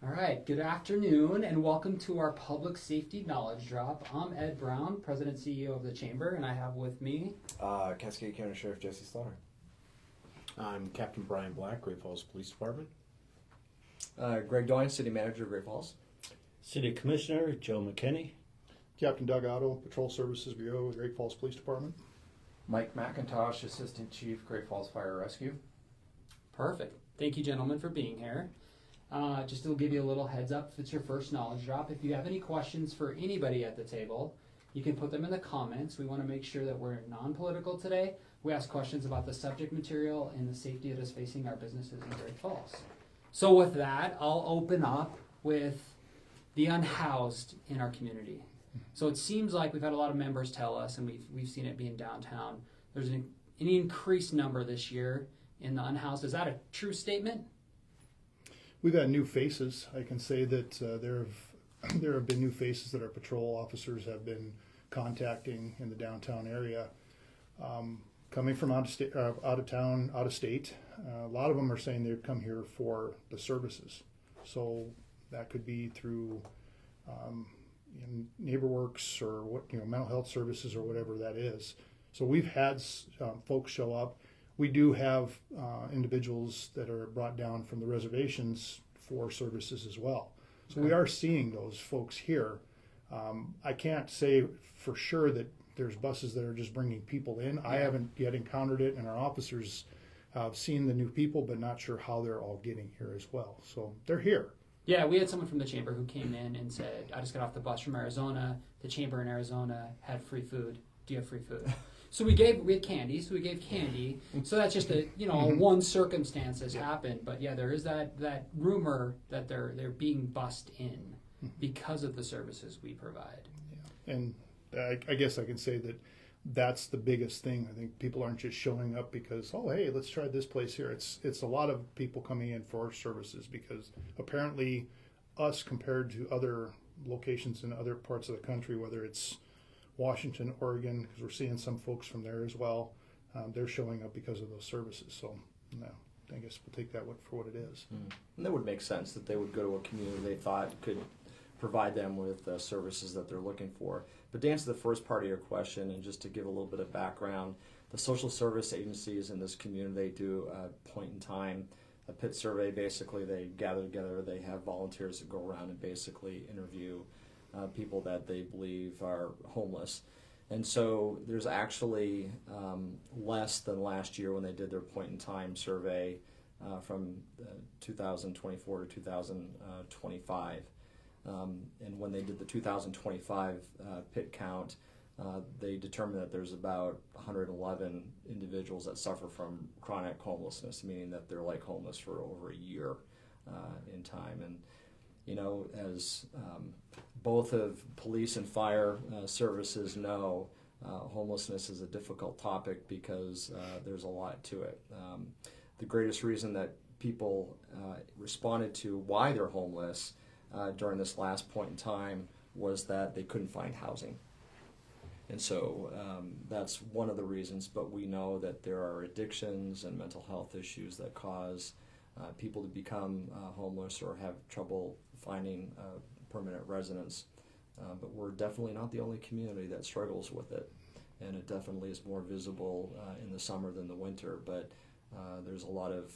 All right, good afternoon and welcome to our Public Safety Knowledge Drop. I'm Ed Brown, President and CEO of the Chamber, and I have with me Cascade County Sheriff Jesse Slaughter. I'm Captain Brian Black, Great Falls Police Department. Greg Doyne, City Manager, Great Falls. City Commissioner Joe McKinney. Captain Doug Otto, Patrol Services Bureau, Great Falls Police Department. Mike McIntosh, Assistant Chief, Great Falls Fire Rescue. Perfect. Thank you, gentlemen, for being here. Just to give you a little heads up, if it's your first knowledge drop, if you have any questions for anybody at the table, you can put them in the comments. We want to make sure that we're non-political today. We ask questions about the subject material and the safety that is facing our businesses in Great Falls. So with that, I'll open up with the unhoused in our community. So it seems like we've had a lot of members tell us, and we've seen it being downtown, there's an increased number this year in the unhoused. Is that a true statement? We've had new faces. I can say that there have been new faces that our patrol officers have been contacting in the downtown area, coming from out of town, out of state. A lot of them are saying they've come here for the services. So that could be through NeighborWorks or mental health services or whatever that is. So we've had folks show up. We do have individuals that are brought down from the reservations for services as well. So we are seeing those folks here. I can't say for sure that there's buses that are just bringing people in. I haven't yet encountered it, and our officers have seen the new people, but not sure how they're all getting here as well. So they're here. Yeah, we had someone from the Chamber who came in and said, I just got off the bus from Arizona. The Chamber in Arizona had free food. Do you have free food? So we had candy, so we gave candy. So that's just a one circumstance has happened. But yeah, there is that rumor that they're being bussed in because of the services we provide. Yeah. And I guess I can say that that's the biggest thing. I think people aren't just showing up because, oh, hey, let's try this place here. It's a lot of people coming in for services because apparently us compared to other locations in other parts of the country, whether it's Washington, Oregon, because we're seeing some folks from there as well, they're showing up because of those services. So no, I guess we'll take that for what it is. And that would make sense that they would go to a community they thought could provide them with services that they're looking for. But to answer the first part of your question, and just to give a little bit of background, the social service agencies in this community, they do a point in time, a pit survey. Basically, they gather together, they have volunteers that go around and basically interview people that they believe are homeless. And so there's actually less than last year when they did their point in time survey from 2024 to 2025. And when they did the 2025 pit count, they determined that there's about 111 individuals that suffer from chronic homelessness, meaning that they're like homeless for over a year in time. And as both of police and fire services know, homelessness is a difficult topic because there's a lot to it. The greatest reason that people responded to why they're homeless during this last point in time was that they couldn't find housing. And so that's one of the reasons, but we know that there are addictions and mental health issues that cause people to become homeless or have trouble finding permanent residence. But we're definitely not the only community that struggles with it, and it definitely is more visible in the summer than the winter, but there's a lot of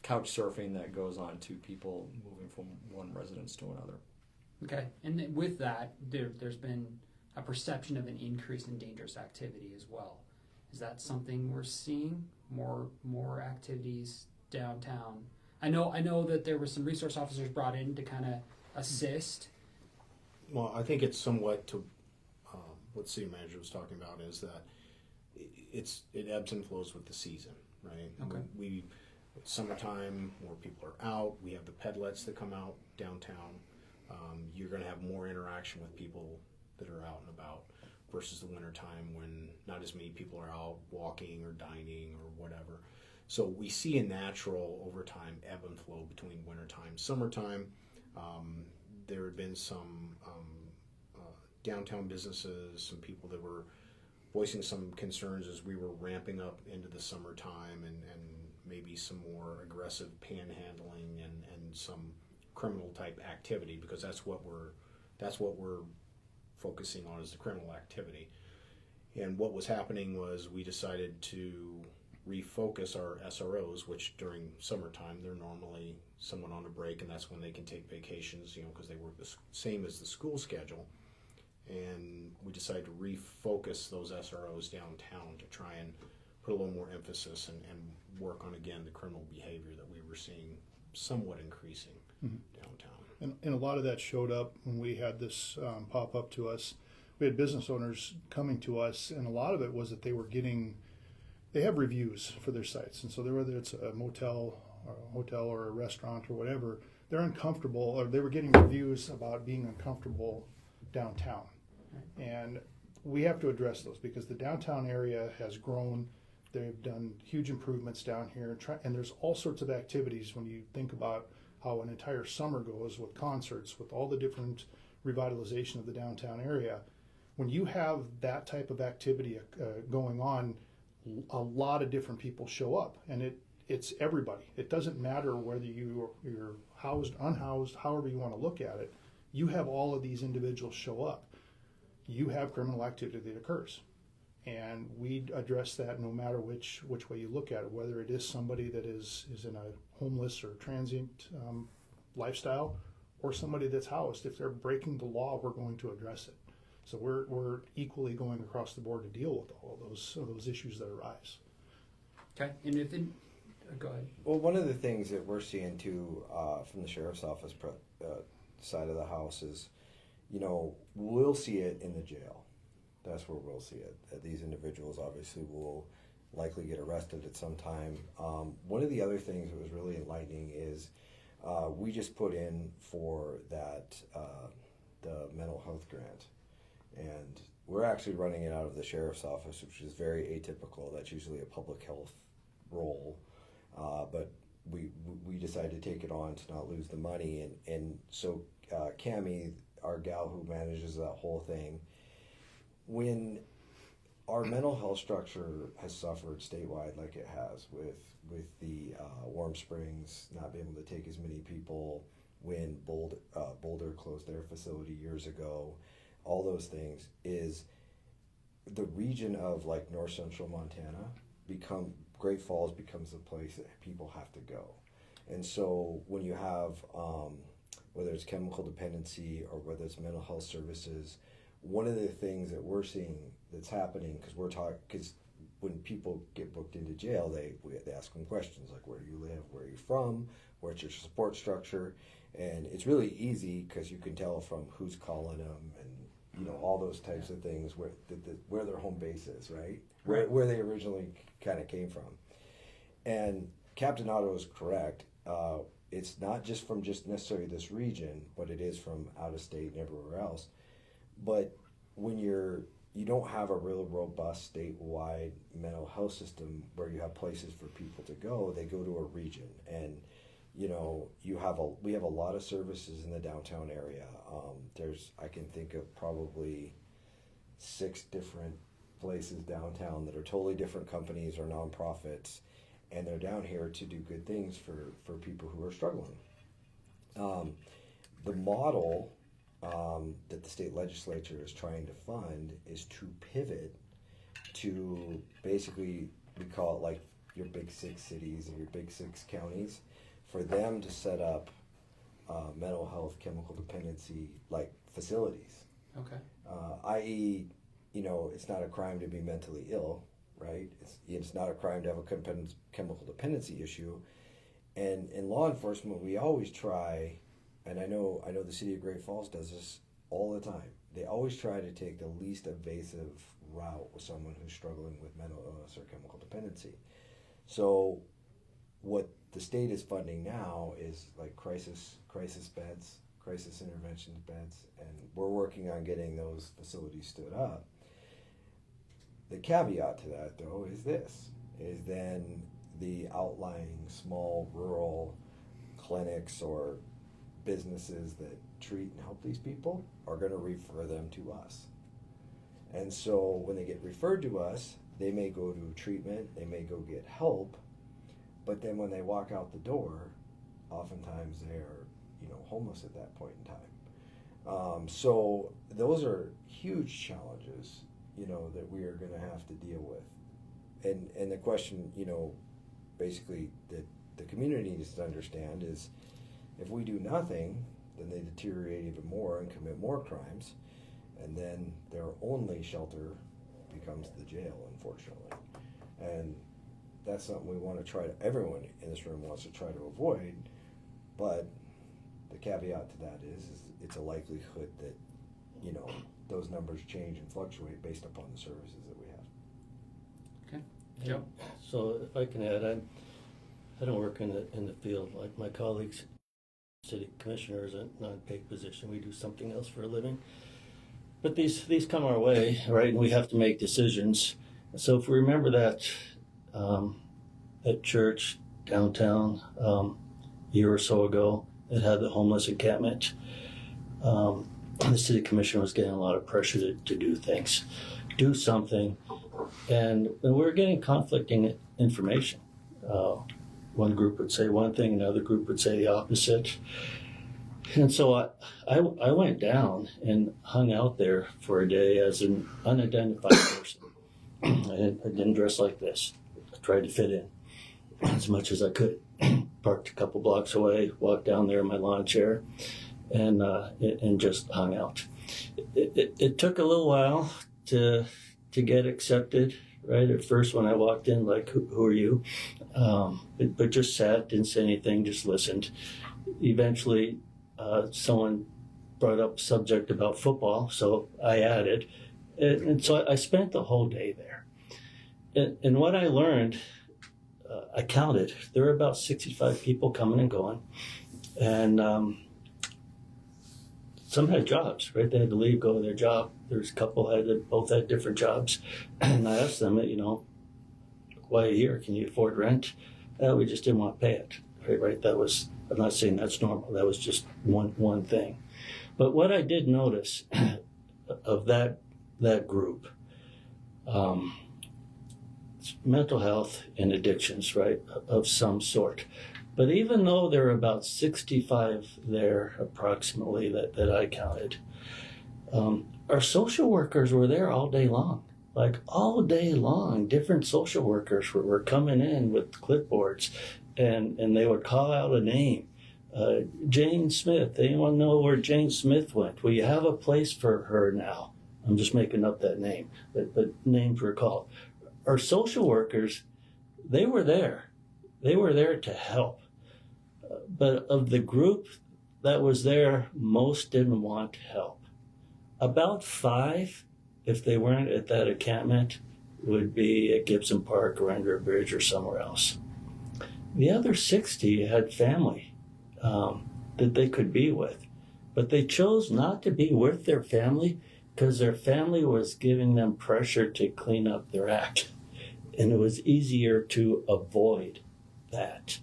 couch surfing that goes on to people moving from one residence to another. Okay, and with that, there's been a perception of an increase in dangerous activity as well. Is that something we're seeing? More activities downtown? I know that there were some resource officers brought in to kind of assist. Well, I think it's somewhat to what the city manager was talking about is that it ebbs and flows with the season, right? Okay. We summertime, more people are out. We have the pedlets that come out downtown. You're going to have more interaction with people that are out and about versus the wintertime when not as many people are out walking or dining or whatever. So we see a natural over time ebb and flow between wintertime, summertime. There had been some downtown businesses, some people that were voicing some concerns as we were ramping up into the summertime and maybe some more aggressive panhandling and some criminal type activity, because that's what we're focusing on, is the criminal activity. And what was happening was we decided to refocus our SROs, which during summertime they're normally somewhat on a break, and that's when they can take vacations, because they work the same as the school schedule. And we decided to refocus those SROs downtown to try and put a little more emphasis and work on, again, the criminal behavior that we were seeing somewhat increasing downtown. And a lot of that showed up when we had this pop up to us. We had business owners coming to us, and a lot of it was that they have reviews for their sites. And so whether it's a motel or a hotel or a restaurant or whatever, they're uncomfortable, or they were getting reviews about being uncomfortable downtown. And we have to address those because the downtown area has grown. They've done huge improvements down here, and there's all sorts of activities when you think about how an entire summer goes with concerts, with all the different revitalization of the downtown area. When you have that type of activity going on, a lot of different people show up, and it's everybody. It doesn't matter whether you're housed, unhoused, however you want to look at it. You have all of these individuals show up. You have criminal activity that occurs. And we address that no matter which way you look at it, whether it is somebody that is in a homeless or transient lifestyle, or somebody that's housed. If they're breaking the law, we're going to address it. So we're equally going across the board to deal with all of those issues that arise. Okay, and go ahead. Well, one of the things that we're seeing too from the sheriff's office side of the house is, we'll see it in the jail. That's where we'll see it. These individuals obviously will likely get arrested at some time. One of the other things that was really enlightening is we just put in for that the mental health grant, and we're actually running it out of the sheriff's office, which is very atypical. That's usually a public health role, but we decided to take it on to not lose the money, and so Cammie, our gal who manages that whole thing, when our mental health structure has suffered statewide like it has with the Warm Springs not being able to take as many people, when Boulder closed their facility years ago, all those things, is the region of like north central Montana Great Falls becomes the place that people have to go. And so when you have whether it's chemical dependency or whether it's mental health services, one of the things that we're seeing that's happening, because when people get booked into jail, they ask them questions like, where do you live, where are you from, what's your support structure, and it's really easy because you can tell from who's calling them and all those types of things where their home base is, right? Where they originally kind of came from. And Captain Otto is correct. It's not just from just necessarily this region, but it is from out of state and everywhere else. But when you don't have a real robust statewide mental health system where you have places for people to go, they go to a region. And we have a lot of services in the downtown area. I can think of probably 6 different places downtown that are totally different companies or nonprofits, and they're down here to do good things for people who are struggling. The model that the state legislature is trying to fund is to pivot to basically, we call it like your big 6 cities or your big 6 counties, for them to set up mental health, chemical dependency like facilities. Okay. I.e., it's not a crime to be mentally ill, right? It's not a crime to have a chemical dependency issue. And in law enforcement, we always try, and I know the city of Great Falls does this all the time. They always try to take the least invasive route with someone who's struggling with mental illness or chemical dependency. So what the state is funding now is like crisis beds, crisis intervention beds, and we're working on getting those facilities stood up. The caveat to that, though, is then the outlying small rural clinics or businesses that treat and help these people are going to refer them to us. And so when they get referred to us, they may go to treatment, they may go get help, but then when they walk out the door, oftentimes they're homeless at that point in time. So those are huge challenges, that we are going to have to deal with. And the question, basically that the community needs to understand is, if we do nothing, then they deteriorate even more and commit more crimes, and then their only shelter becomes the jail, unfortunately. And that's something we want to try to, everyone in this room wants to try to avoid, but the caveat to that is it's a likelihood that, those numbers change and fluctuate based upon the services that we have. Okay. Joe? So if I can add, I don't work in the field like my colleagues. City commissioner is a non-paid position. We do something else for a living. But these come our way, right? And we have to make decisions. So if we remember that at church downtown a year or so ago, it had the homeless encampment. The city commissioner was getting a lot of pressure to do things, do something. And we were getting conflicting information. One group would say one thing, another group would say the opposite. And so I went down and hung out there for a day as an unidentified person. I didn't dress like this. I tried to fit in as much as I could. Parked a couple blocks away, walked down there in my lawn chair, and just hung out. It took a little while to get accepted. Right at first, when I walked in, like, who are you? But just sat, didn't say anything, just listened. Eventually, someone brought up a subject about football, so I added. And so I spent the whole day there. And what I learned, I counted. There were about 65 people coming and going. And some had jobs, right? They had to leave, go to their job. There's a couple both had different jobs. And I asked them, why are you here? Can you afford rent? We just didn't want to pay it, right? That was, I'm not saying that's normal. That was just one thing. But what I did notice of that group, mental health and addictions, right, of some sort. But even though there were about 65 there approximately that I counted, our social workers were there all day long. Like all day long, different social workers were coming in with clipboards and they would call out a name. Jane Smith, anyone know where Jane Smith went? Well, you have a place for her now. I'm just making up that name, but names were called. Our social workers, they were there. They were there to help. But of the group that was there, most didn't want help. About 5, if they weren't at that encampment, would be at Gibson Park or under a bridge or somewhere else. The other 60 had family that they could be with. But they chose not to be with their family because their family was giving them pressure to clean up their act. And it was easier to avoid that.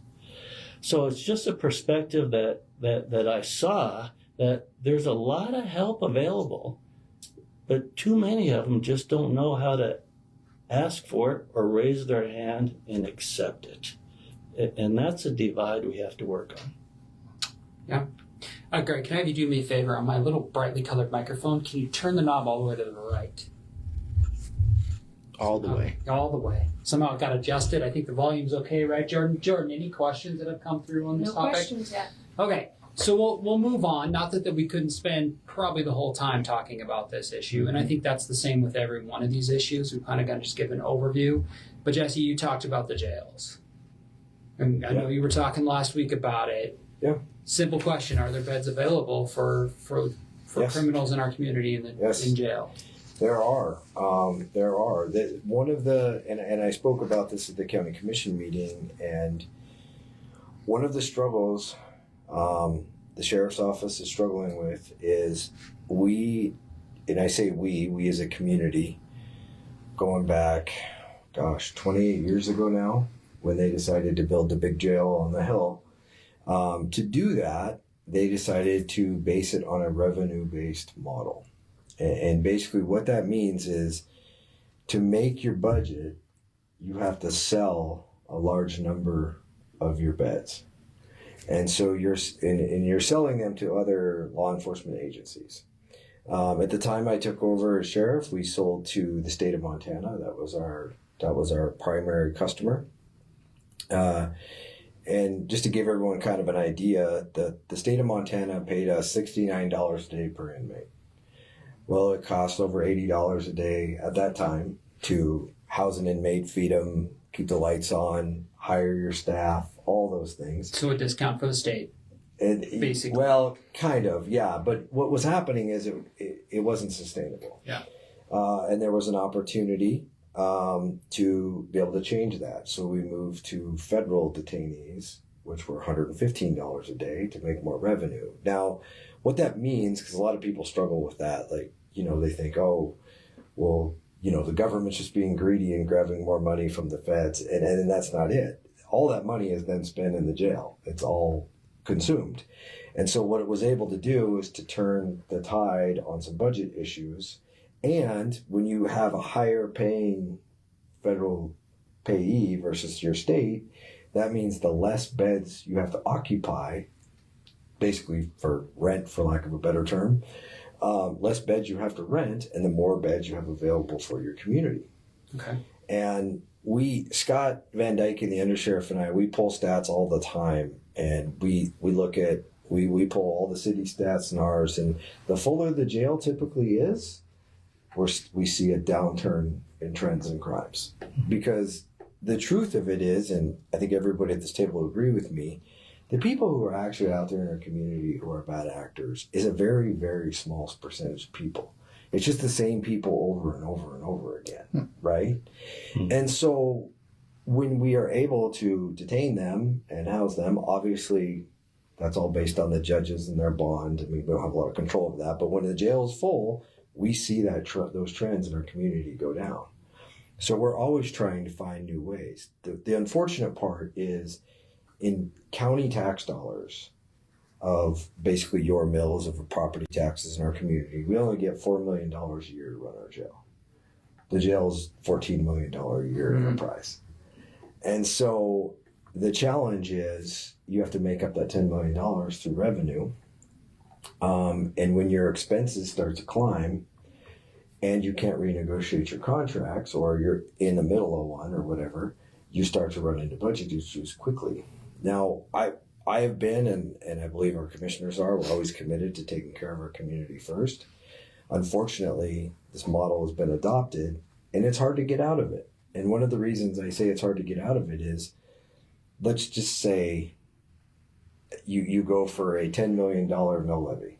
So it's just a perspective that I saw that there's a lot of help available, but too many of them just don't know how to ask for it or raise their hand and accept it. And that's a divide we have to work on. Yeah. Greg, can I have you do me a favor on my little brightly colored microphone? Can you turn the knob all the way to the right? All the way. All the way. Somehow it got adjusted. I think the volume's okay, right, Jordan? Jordan, any questions that have come through on this topic? No questions yet. Okay, so we'll move on. Not that we couldn't spend probably the whole time talking about this issue, and I think that's the same with every one of these issues. We've kind of got to just give an overview. But Jesse, you talked about the jails. And I know you were talking last week about it. Yeah. Simple question: are there beds available for Yes. criminals in our community in jail? There are. One of the, and I spoke about this at the county commission meeting, and one of the struggles the sheriff's office is struggling with is and I say we as a community, going back, 28 years ago now, when they decided to build the big jail on the hill. To do that, they decided to base it on a revenue-based model. And basically what that means is to make your budget, you have to sell a large number of your beds. And so you're selling them to other law enforcement agencies. At the time I took over as sheriff, we sold to the state of Montana. That was our primary customer. And just to give everyone kind of an idea, the state of Montana paid us $69 a day per inmate. Well, it cost over $80 a day at that time to house an inmate, feed them, keep the lights on, hire your staff, all those things. So a discount for the state. Basically. Well, kind of, yeah. But what was happening is it wasn't sustainable. Yeah. And there was an opportunity to be able to change that. So we moved to federal detainees, which were $115 a day to make more revenue. Now, what that means, because a lot of people struggle with that, like, they think, oh, well, the government's just being greedy and grabbing more money from the feds. And that's not it. All that money is then spent in the jail. It's all consumed. And so what it was able to do is to turn the tide on some budget issues. And when you have a higher paying federal payee versus your state, that means the less beds you have to occupy, basically for rent, for lack of a better term, less beds you have to rent, and the more beds you have available for your community. Okay. And Scott Van Dyke and the undersheriff and I, we pull stats all the time, and we look at, we pull all the city stats and ours, and the fuller the jail typically is, we see a downturn in trends and crimes. Because the truth of it is, and I think everybody at this table will agree with me, the people who are actually out there in our community who are bad actors is a very, very small percentage of people. It's just the same people over and over and over again, right? And so when we are able to detain them and house them, obviously that's all based on the judges and their bond. I mean, we don't have a lot of control over that. But when the jail is full, we see that those trends in our community go down. So we're always trying to find new ways. The unfortunate part is in county tax dollars of basically your mills of property taxes in our community, we only get $4 million a year to run our jail. The jail's $14 million a year enterprise. And so the challenge is you have to make up that $10 million through revenue. And when your expenses start to climb and you can't renegotiate your contracts, or you're in the middle of one or whatever, you start to run into budget issues quickly. Now, I have been, and I believe our commissioners are, we're always committed to taking care of our community first. Unfortunately, this model has been adopted, and it's hard to get out of it. And one of the reasons I say it's hard to get out of it is, let's just say you go for a $10 million mill levy,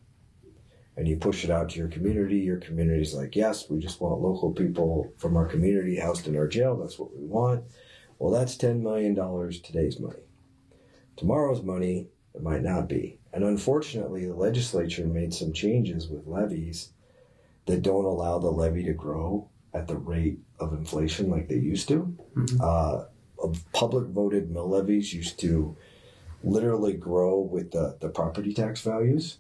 and you push it out to your community. Your community's like, yes, we just want local people from our community housed in our jail. That's what we want. Well, that's $10 million today's money. Tomorrow's money, it might not be. And unfortunately, the legislature made some changes with levies that don't allow the levy to grow at the rate of inflation like they used to. Public voted mill levies used to literally grow with the property tax values.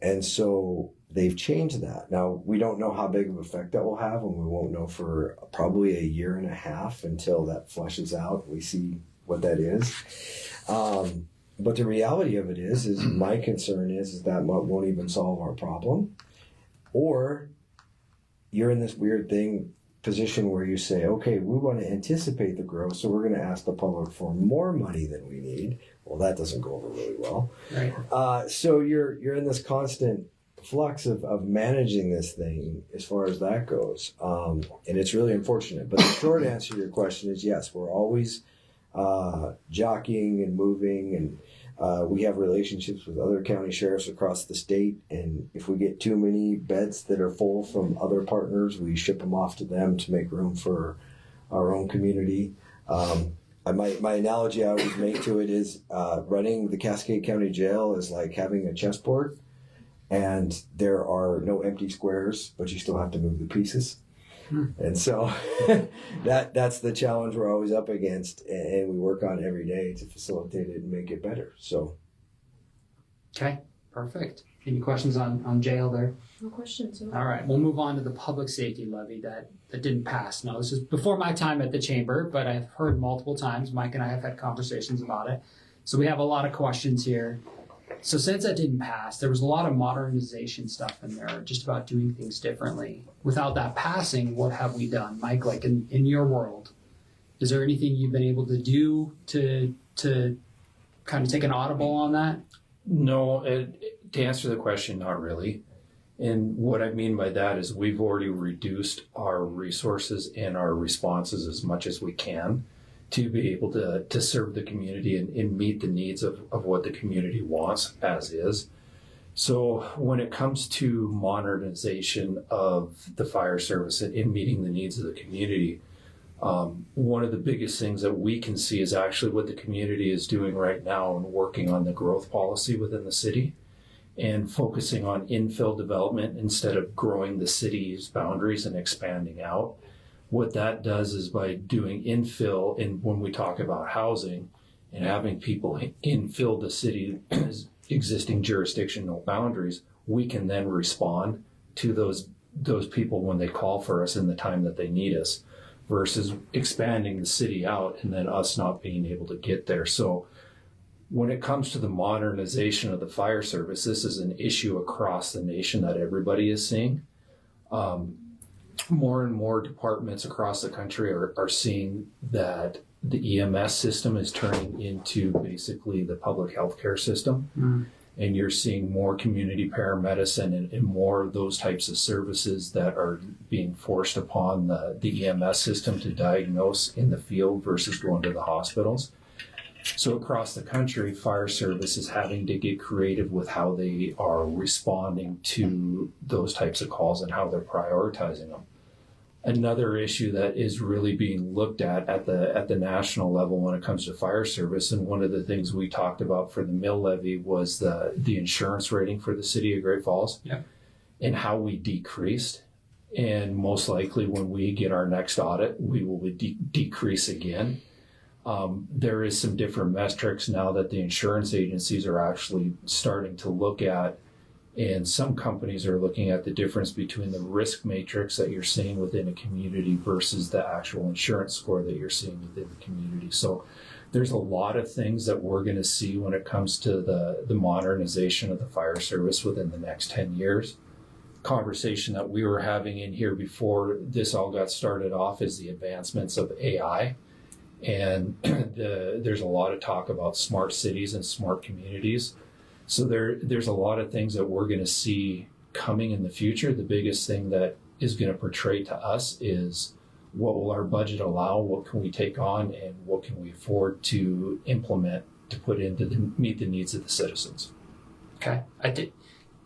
And so they've changed that. Now, we don't know how big of an effect that will have, and we won't know for probably a year and a half until that flushes out. We see what that is. But the reality of it is my concern is that won't even solve our problem. Or you're in this weird position where you say, okay, we want to anticipate the growth, so we're going to ask the public for more money than we need. Well, that doesn't go over really well. Right. So you're in this constant flux of managing this thing as far as that goes. And it's really unfortunate. But the short answer to your question is yes, we're always jockeying and moving, and we have relationships with other county sheriffs across the state, and if we get too many beds that are full from other partners, we ship them off to them to make room for our own community. My analogy I always make to it is running the Cascade County Jail is like having a chessboard, and there are no empty squares, but you still have to move the pieces. And so that's the challenge we're always up against, and we work on every day to facilitate it and make it better. So, okay, perfect. Any questions on jail there? No questions. All right, we'll move on to the public safety levy that didn't pass. Now, this is before my time at the chamber, but I've heard multiple times, Mike and I have had conversations about it. So we have a lot of questions here. So since that didn't pass, there was a lot of modernization stuff in there, just about doing things differently. Without that passing, what have we done? Mike, like in your world, is there anything you've been able to do to kind of take an audible on that? No, to answer the question, not really. And what I mean by that is we've already reduced our resources and our responses as much as we can to be able to serve the community and meet the needs of what the community wants as is. So when it comes to modernization of the fire service and in meeting the needs of the community, one of the biggest things that we can see is actually what the community is doing right now and working on the growth policy within the city and focusing on infill development instead of growing the city's boundaries and expanding out. What that does is by doing infill, and when we talk about housing and having people infill the city's existing jurisdictional boundaries, we can then respond to those people when they call for us in the time that they need us, versus expanding the city out and then us not being able to get there. So when it comes to the modernization of the fire service, this is an issue across the nation that everybody is seeing. More and more departments across the country are seeing that the EMS system is turning into basically the public healthcare system. Mm. And you're seeing more community paramedicine and more of those types of services that are being forced upon the EMS system to diagnose in the field versus going to the hospitals. So across the country, fire service is having to get creative with how they are responding to those types of calls and how they're prioritizing them. Another issue that is really being looked at the national level when it comes to fire service, and one of the things we talked about for the mill levy was the insurance rating for the city of Great Falls. Yeah. And how we decreased. And most likely when we get our next audit, we will decrease again. There is some different metrics now that the insurance agencies are actually starting to look at, and some companies are looking at the difference between the risk matrix that you're seeing within a community versus the actual insurance score that you're seeing within the community. So there's a lot of things that we're going to see when it comes to the modernization of the fire service within the next 10 years. Conversation that we were having in here before this all got started off is the advancements of AI. And there's a lot of talk about smart cities and smart communities. So there's a lot of things that we're going to see coming in the future. The biggest thing that is going to portray to us is what will our budget allow, what can we take on, and what can we afford to implement to put in to meet the needs of the citizens. Okay.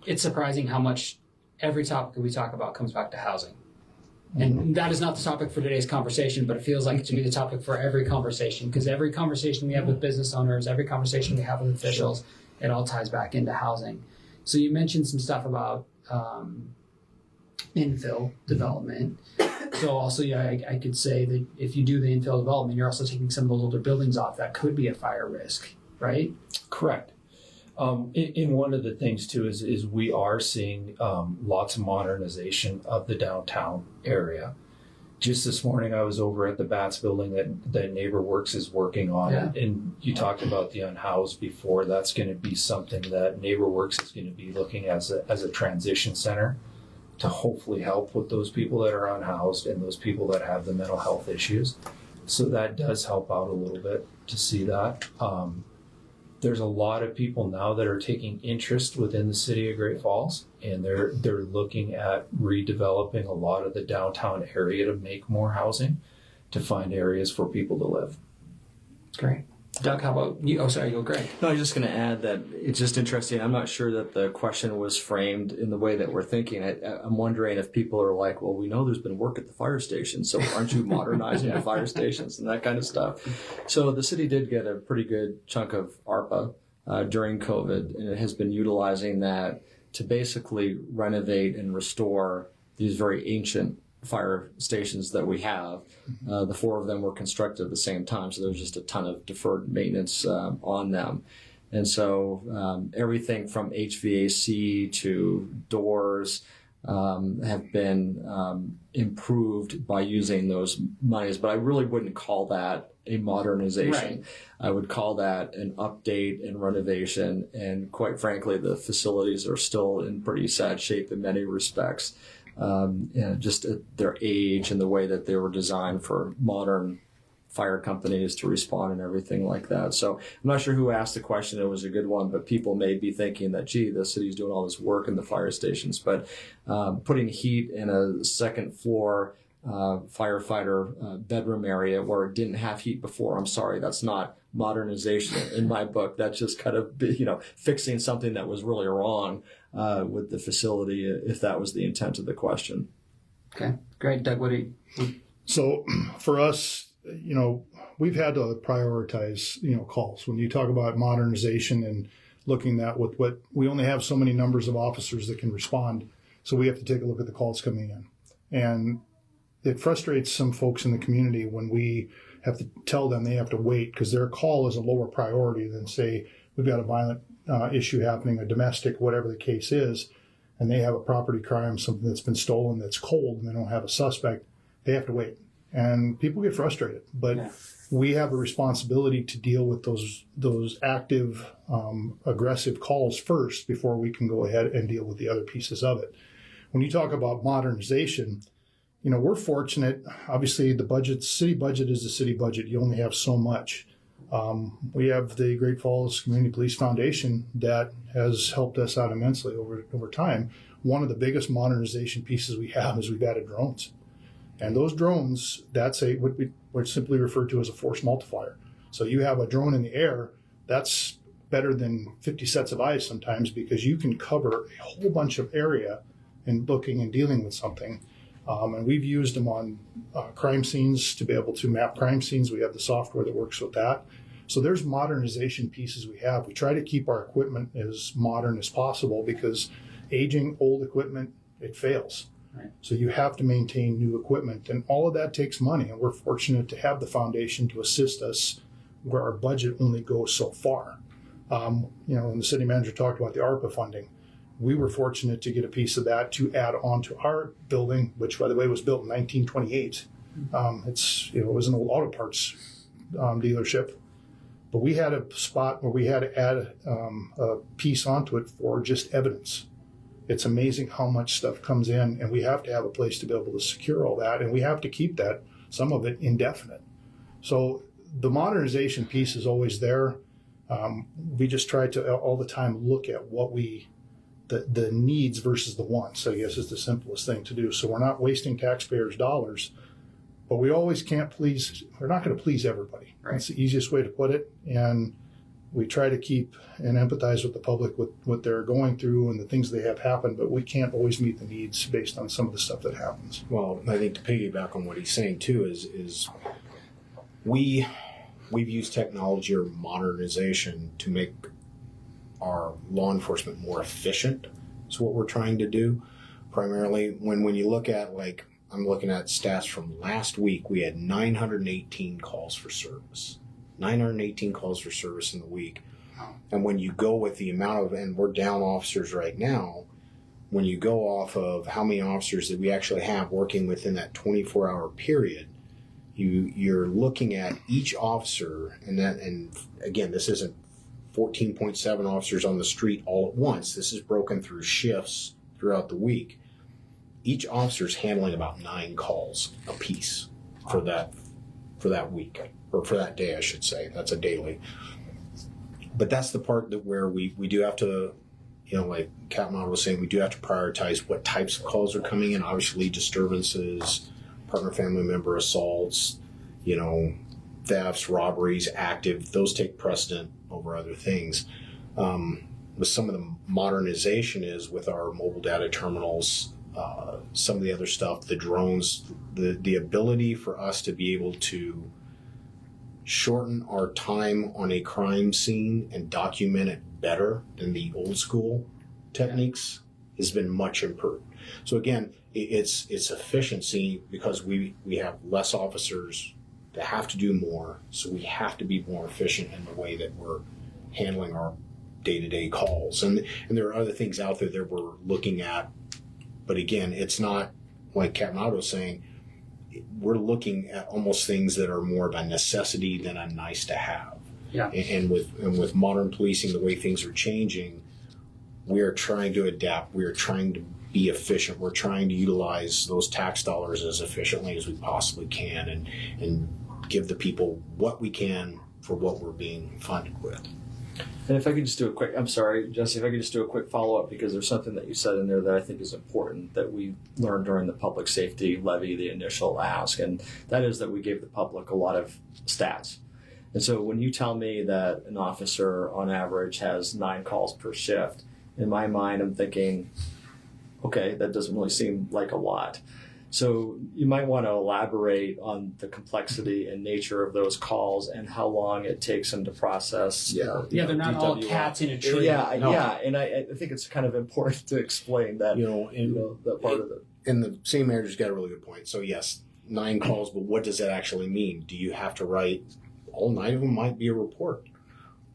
It's surprising how much every topic we talk about comes back to housing. And that is not the topic for today's conversation, but it feels like it should be the topic for every conversation, because every conversation we have with business owners, every conversation we have with officials, it all ties back into housing. So you mentioned some stuff about infill development. So also, yeah, I could say that if you do the infill development, you're also taking some of those older buildings off that could be a fire risk, right? Correct. In one of the things too is we are seeing lots of modernization of the downtown area. Just this morning, I was over at the Bats building that NeighborWorks is working on, yeah. And you talked about the unhoused before. That's going to be something that NeighborWorks is going to be looking as a transition center to hopefully help with those people that are unhoused and those people that have the mental health issues. So that does help out a little bit to see that. There's a lot of people now that are taking interest within the city of Great Falls, and they're looking at redeveloping a lot of the downtown area to make more housing, to find areas for people to live. Great. Doug, how about you? Oh, sorry, go Greg. No, I was just going to add that it's just interesting. I'm not sure that the question was framed in the way that we're thinking. I'm wondering if people are like, well, we know there's been work at the fire station, so aren't you modernizing the fire stations and that kind of stuff? So the city did get a pretty good chunk of ARPA during COVID, and it has been utilizing that to basically renovate and restore these very ancient fire stations that we have. The 4 of them were constructed at the same time, so there's just a ton of deferred maintenance on them. And so everything from HVAC to doors, have been improved by using those monies, but I really wouldn't call that a modernization. Right. I would call that an update and renovation, and quite frankly, the facilities are still in pretty sad shape in many respects. Just their age and the way that they were designed for modern fire companies to respond and everything like that. So I'm not sure who asked the question. It was a good one, but people may be thinking that, gee, the city's doing all this work in the fire stations. But putting heat in a second floor firefighter bedroom area where it didn't have heat before, I'm sorry, that's not modernization in my book. That's just kind of, fixing something that was really wrong with the facility, if that was the intent of the question. Okay, great. Doug, what do you... So for us, we've had to prioritize, calls. When you talk about modernization and looking at what we only have so many numbers of officers that can respond. So we have to take a look at the calls coming in. And it frustrates some folks in the community when we have to tell them they have to wait because their call is a lower priority than, say, we've got a violent issue happening, a domestic, whatever the case is, and they have a property crime, something that's been stolen that's cold, and they don't have a suspect. They have to wait. And people get frustrated, but we have a responsibility to deal with those active, aggressive calls first before we can go ahead and deal with the other pieces of it. When you talk about modernization, we're fortunate. Obviously, city budget is the city budget. You only have so much. We have the Great Falls Community Police Foundation that has helped us out immensely over time. One of the biggest modernization pieces we have is we've added drones. And those drones, that's what we simply refer to as a force multiplier. So you have a drone in the air, that's better than 50 sets of eyes sometimes because you can cover a whole bunch of area in looking and dealing with something. And we've used them on crime scenes to be able to map crime scenes. We have the software that works with that. So there's modernization pieces we have. We try to keep our equipment as modern as possible because aging, old equipment, it fails. Right. So you have to maintain new equipment, and all of that takes money. And we're fortunate to have the foundation to assist us where our budget only goes so far. And the city manager talked about the ARPA funding. We were fortunate to get a piece of that to add on to our building, which, by the way, was built in 1928. It was an old auto parts dealership, but we had a spot where we had to add a piece onto it for just evidence. It's amazing how much stuff comes in, and we have to have a place to be able to secure all that, and we have to keep that, some of it, indefinite. So the modernization piece is always there. We just try to all the time look at what the needs versus the wants, I guess, is the simplest thing to do. So we're not wasting taxpayers' dollars, but we always can't we're not going to please everybody. Right. That's the easiest way to put it. And we try to keep and empathize with the public with what they're going through and the things they have happened, but we can't always meet the needs based on some of the stuff that happens. Well, I think to piggyback on what he's saying too is we've used technology or modernization to make our law enforcement more efficient. Is what we're trying to do. Primarily, when you look at, I'm looking at stats from last week, we had 918 calls for service. 918 calls for service in the week. And when you go with the amount and we're down officers right now, when you go off of how many officers that we actually have working within that 24-hour period, you're looking at each officer, and again, this isn't 14.7 officers on the street all at once. This is broken through shifts throughout the week. Each officer is handling about 9 calls a piece for that week. Or for that day, I should say. That's a daily. But that's the part where we do have to, like Captain was saying, we do have to prioritize what types of calls are coming in. Obviously, disturbances, partner family member assaults, thefts, robberies, active, those take precedent over other things. With some of the modernization is with our mobile data terminals, some of the other stuff, the drones, the ability for us to be able to shorten our time on a crime scene and document it better than the old school techniques has been much improved. So again, it's efficiency because we have less officers that have to do more, so we have to be more efficient in the way that we're handling our day-to-day calls. And there are other things out there that we're looking at But again, it's not like Captain Otto was saying. We're looking at almost things that are more of a necessity than a nice to have. Yeah. And with modern policing, the way things are changing, we are trying to adapt. We are trying to be efficient. We're trying to utilize those tax dollars as efficiently as we possibly can, and give the people what we can for what we're being funded with. And if I could just do a quick, I'm sorry, Jesse, if I could just do a quick follow-up, because there's something that you said in there that I think is important that we learned during the public safety levy, the initial ask, and that is that we gave the public a lot of stats. And so when you tell me that an officer on average has 9 calls per shift, in my mind I'm thinking, okay, that doesn't really seem like a lot. So you might want to elaborate on the complexity and nature of those calls and how long it takes them to process. Yeah, they're not all DWI. cats in a tree. Yeah, No. yeah, and I think it's kind of important to explain that. That part of it. And the city manager's got a really good point. So yes, 9 calls, but what does that actually mean? Do you have to write all 9 of them? Might be a report.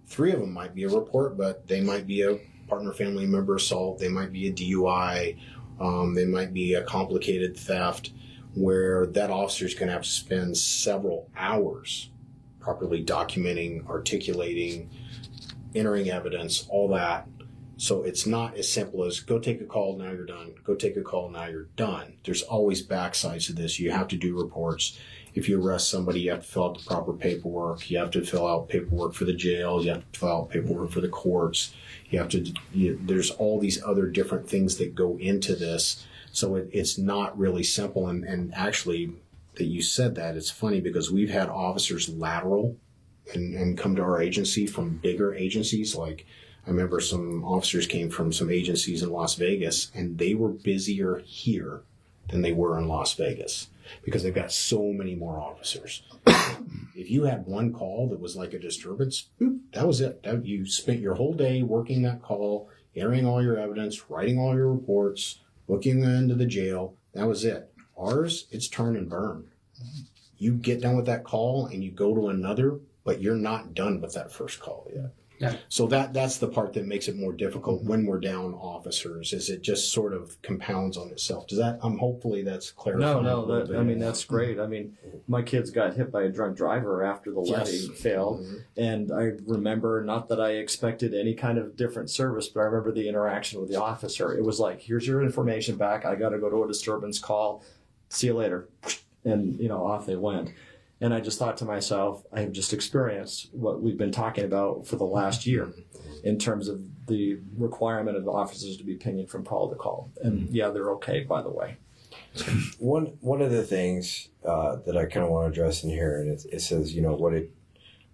3 of them might be a report, but they might be a partner family member assault. They might be a DUI. They might be a complicated theft where that officer's going to have to spend several hours properly documenting, articulating, entering evidence, all that. So it's not as simple as go take a call, now you're done. Go take a call, now you're done. There's always backsides to this. You have to do reports. If you arrest somebody, you have to fill out the proper paperwork. You have to fill out paperwork for the jail. You have to fill out paperwork for the courts. There's all these other different things that go into this. So it's not really simple. And actually, that you said that, it's funny because we've had officers lateral and come to our agency from bigger agencies. Like I remember some officers came from some agencies in Las Vegas, and they were busier here than they were in Las Vegas because they've got so many more officers. If you had one call that was like a disturbance, that was it. You spent your whole day working that call, entering all your evidence, writing all your reports, looking into the jail. That was it. Ours, it's turn and burn. You get done with that call and you go to another, but you're not done with that first call yet. Yeah. So that's the part that makes it more difficult when we're down officers, is it just sort of compounds on itself. Does that, hopefully that's clarifying. That's great. I mean, my kids got hit by a drunk driver after the levy failed. Mm-hmm. And I remember, not that I expected any kind of different service, but I remember the interaction with the officer. It was like, here's your information back. I got to go to a disturbance call. See you later. And, off they went. And I just thought to myself, I have just experienced what we've been talking about for the last year in terms of the requirement of the officers to be pinging from call to call. And yeah, they're okay, by the way. One of the things that I kind of want to address in here, and it says, what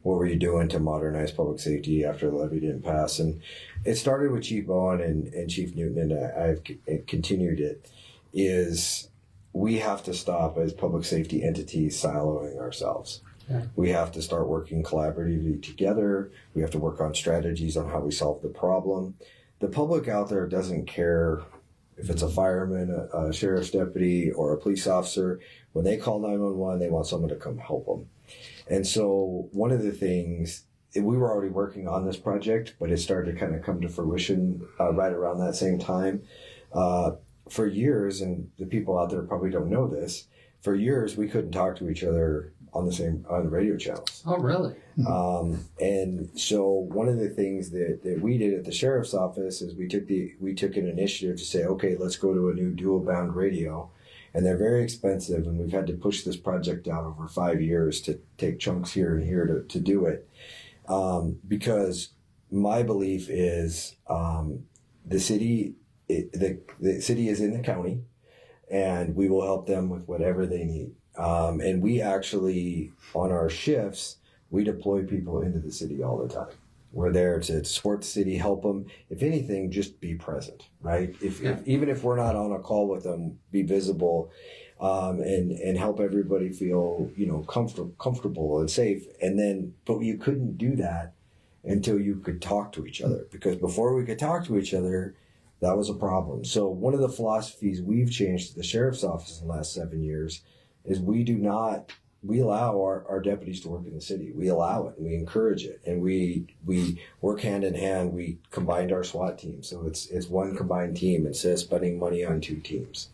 were you doing to modernize public safety after the levy didn't pass? And it started with Chief Bowen and Chief Newton, and I've continued it, is we have to stop as public safety entities siloing ourselves. Yeah. We have to start working collaboratively together. We have to work on strategies on how we solve the problem. The public out there doesn't care if it's a fireman, a sheriff's deputy, or a police officer. When they call 911, they want someone to come help them. And so one of the things, we were already working on this project, but it started to kind of come to fruition right around that same time. For years, and the people out there probably don't know this, for years we couldn't talk to each other on the radio channels. Oh, really? And so one of the things that we did at the sheriff's office is we took an initiative to say, okay, let's go to a new dual band radio, and they're very expensive, and we've had to push this project out over 5 years to take chunks here and here to do it, because my belief is the city. The city is in the county, and we will help them with whatever they need. And we actually, on our shifts, we deploy people into the city all the time. We're there to support the city, help them. If anything, just be present, right? Even if we're not on a call with them, be visible, and help everybody feel, comfortable and safe. But you couldn't do that until you could talk to each other, because before we could talk to each other, that was a problem. So one of the philosophies we've changed at the sheriff's office in the last 7 years is we do not we allow our deputies to work in the city. We allow it and we encourage it, and we work hand in hand. We combined our SWAT team, so it's one combined team instead of spending money on two teams.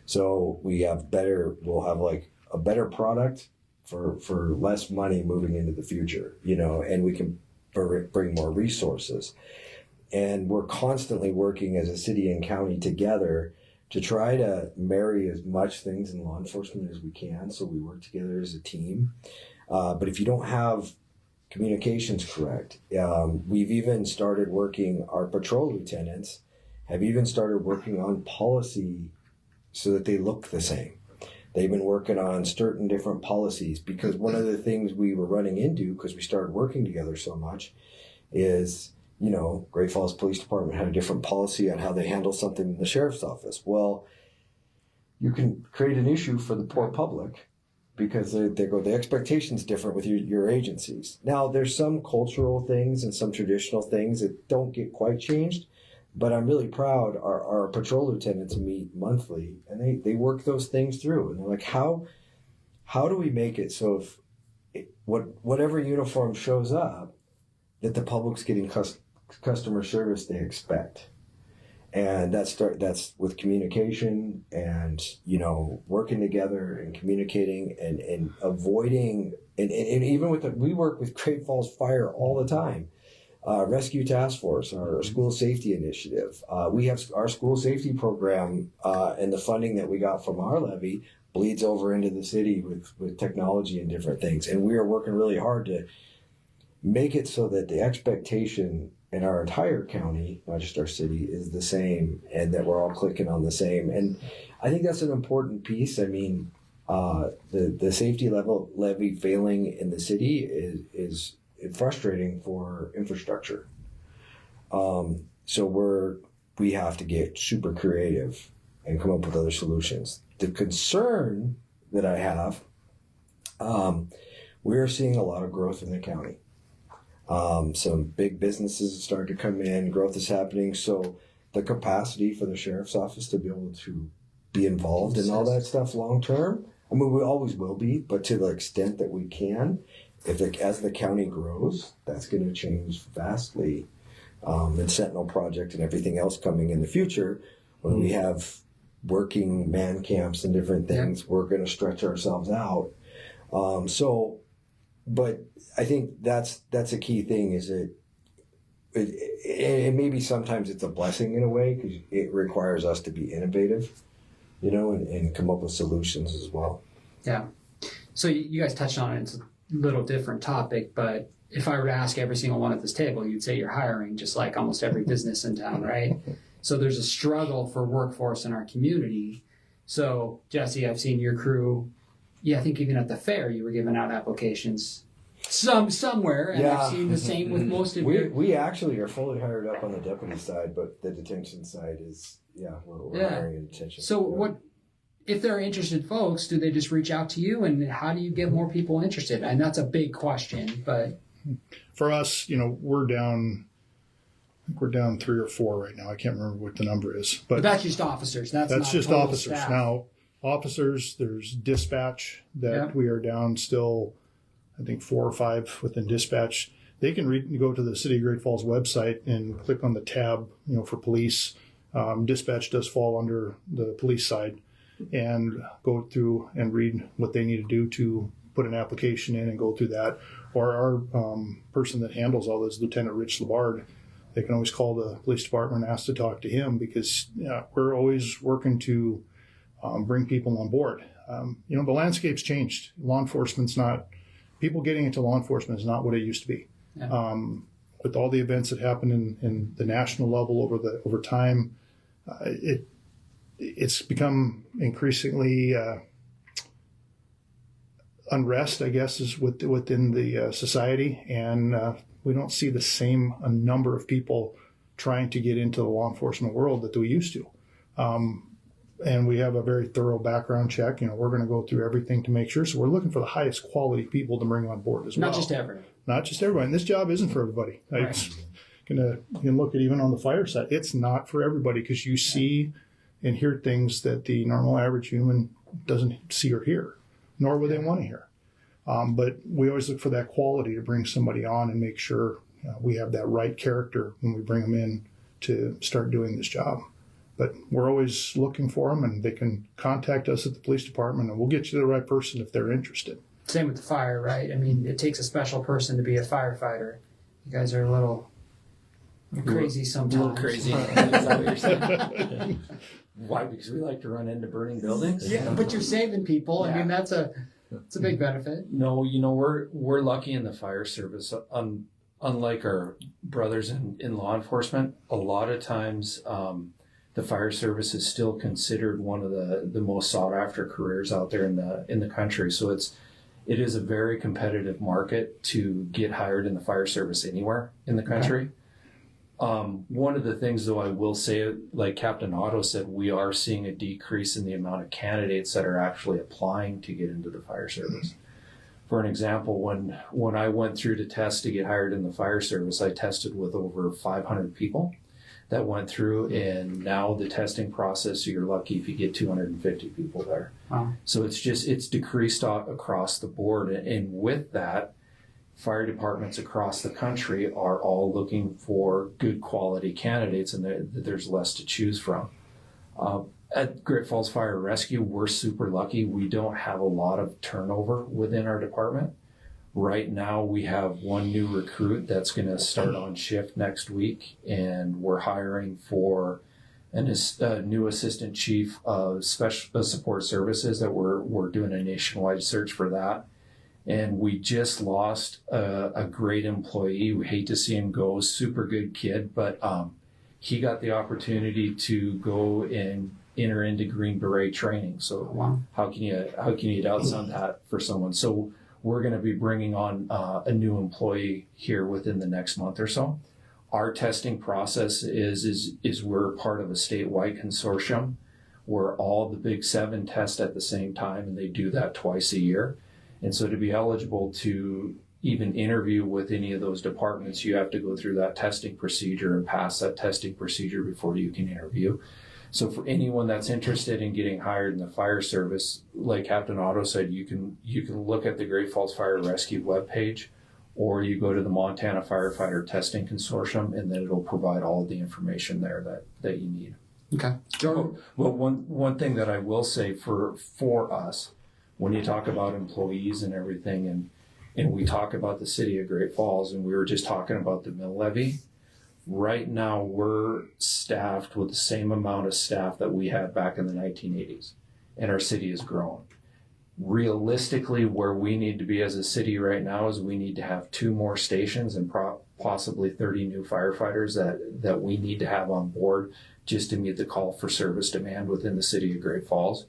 So we'll have like a better product for less money moving into the future, and we can bring more resources. And we're constantly working as a city and county together to try to marry as much things in law enforcement as we can. So we work together as a team. But if you don't have communications correct, we've even started working, our patrol lieutenants have even started working on policy so that they look the same. They've been working on certain different policies, because one of the things we were running into, because we started working together so much, is, Great Falls Police Department had a different policy on how they handle something in the sheriff's office. Well, you can create an issue for the poor public because the expectation's different with your agencies. Now, there's some cultural things and some traditional things that don't get quite changed, but I'm really proud. Our patrol lieutenants meet monthly, and they work those things through. And they're like, how do we make it so if whatever uniform shows up, that the public's getting customer service they expect? And that's with communication and, working together and communicating and avoiding, and even we work with Great Falls Fire all the time. Rescue Task Force, our school safety initiative. We have our school safety program, and the funding that we got from our levy bleeds over into the city with technology and different things. And we are working really hard to make it so that the expectation in our entire county, not just our city, is the same, and that we're all clicking on the same. And I think that's an important piece. I mean, the safety levy failing in the city is frustrating for infrastructure. So we have to get super creative and come up with other solutions. The concern that I have, we are seeing a lot of growth in the county. Some big businesses have started to come in, growth is happening. So the capacity for the sheriff's office to be able to be involved in all that stuff long term, I mean, we always will be, but to the extent that we can, as the county grows, that's going to change vastly. And Sentinel Project and everything else coming in the future, when we have working man camps and different things, we're going to stretch ourselves out. But I think that's a key thing, is it maybe sometimes it's a blessing in a way, because it requires us to be innovative, and come up with solutions as well. Yeah. So you guys touched on it. It's a little different topic, but if I were to ask every single one at this table, you'd say you're hiring, just like almost every business in town, right? So there's a struggle for workforce in our community. So Jesse, I've seen your crew. Yeah, I think even at the fair you were giving out applications somewhere, and I've seen the same with most of you. We actually are fully hired up on the deputy side, but the detention side is we're hiring in detention. So what if they're interested folks? Do they just reach out to you, and how do you get more people interested? And that's a big question, but for us, we're down. I think we're down 3 or 4 right now. I can't remember what the number is, but that's just officers. That's not just total officers. staff. Now, officers, there's dispatch that we are down still. I think 4 or 5 within dispatch. They can go to the City of Great Falls website and click on the tab, for police. Dispatch does fall under the police side, and go through and read what they need to do to put an application in and go through that. Or our person that handles all this, Lieutenant Rich Labard, they can always call the police department and ask to talk to him, because we're always working to bring people on board. The landscape's changed. Law enforcement's not. People getting into law enforcement is not what it used to be. Yeah. With all the events that happen in the national level over time, it's become increasingly unrest, I guess, is within the society, and we don't see the same number of people trying to get into the law enforcement world that we used to. And we have a very thorough background check. We're going to go through everything to make sure. So we're looking for the highest quality people to bring on board as well. Not just everybody. Not just everybody. And this job isn't for everybody. Right. You can look at even on the fire side. It's not for everybody, because you see and hear things that the normal average human doesn't see or hear, nor would they want to hear. But we always look for that quality to bring somebody on and make sure we have that right character when we bring them in to start doing this job. But we're always looking for them, and they can contact us at the police department, and we'll get you the right person if they're interested. Same with the fire, right? I mean, it takes a special person to be a firefighter. You guys are a little crazy sometimes. A little crazy. Is that what you're saying? Why? Because we like to run into burning buildings? Yeah, but you're saving people. Yeah. I mean, that's a big benefit. No, we're lucky in the fire service. Unlike our brothers in law enforcement, a lot of times the fire service is still considered one of the most sought after careers out there in the country. So it is a very competitive market to get hired in the fire service anywhere in the country. One of the things, though, I will say, like Captain Otto said, we are seeing a decrease in the amount of candidates that are actually applying to get into the fire service. For an example, when I went through to test to get hired in the fire service, I tested with over 500 people that went through, and now the testing process, you're lucky if you get 250 people there. Wow. So it's decreased across the board, and with that, fire departments across the country are all looking for good quality candidates, and there's less to choose from. At Great Falls Fire Rescue, we're super lucky. We don't have a lot of turnover within our department. Right now, we have one new recruit that's going to start on shift next week, and we're hiring for a new assistant chief of special support services that we're doing a nationwide search for that. And we just lost a great employee. We hate to see him go. Super good kid, but he got the opportunity to go and enter into Green Beret training. So Wow. how can you outside that for someone? So we're going to be bringing on a new employee here within the next month or so. Our testing process is we're part of a statewide consortium where all the big 7 test at the same time, and they do that twice a year. And so to be eligible to even interview with any of those departments, you have to go through that testing procedure and pass that testing procedure before you can interview. So for anyone that's interested in getting hired in the fire service, like Captain Otto said, you can look at the Great Falls Fire Rescue webpage, or you go to the Montana Firefighter Testing Consortium, and then it'll provide all of the information there that you need. Okay. Jordan? Well, one thing that I will say for us, when you talk about employees and everything, and we talk about the city of Great Falls, and we were just talking about the mill levy, right now we're staffed with the same amount of staff that we had back in the 1980s, and our city has grown. Realistically, where we need to be as a city right now is we need to have 2 more stations and possibly 30 new firefighters that we need to have on board just to meet the call for service demand within the city of Great Falls.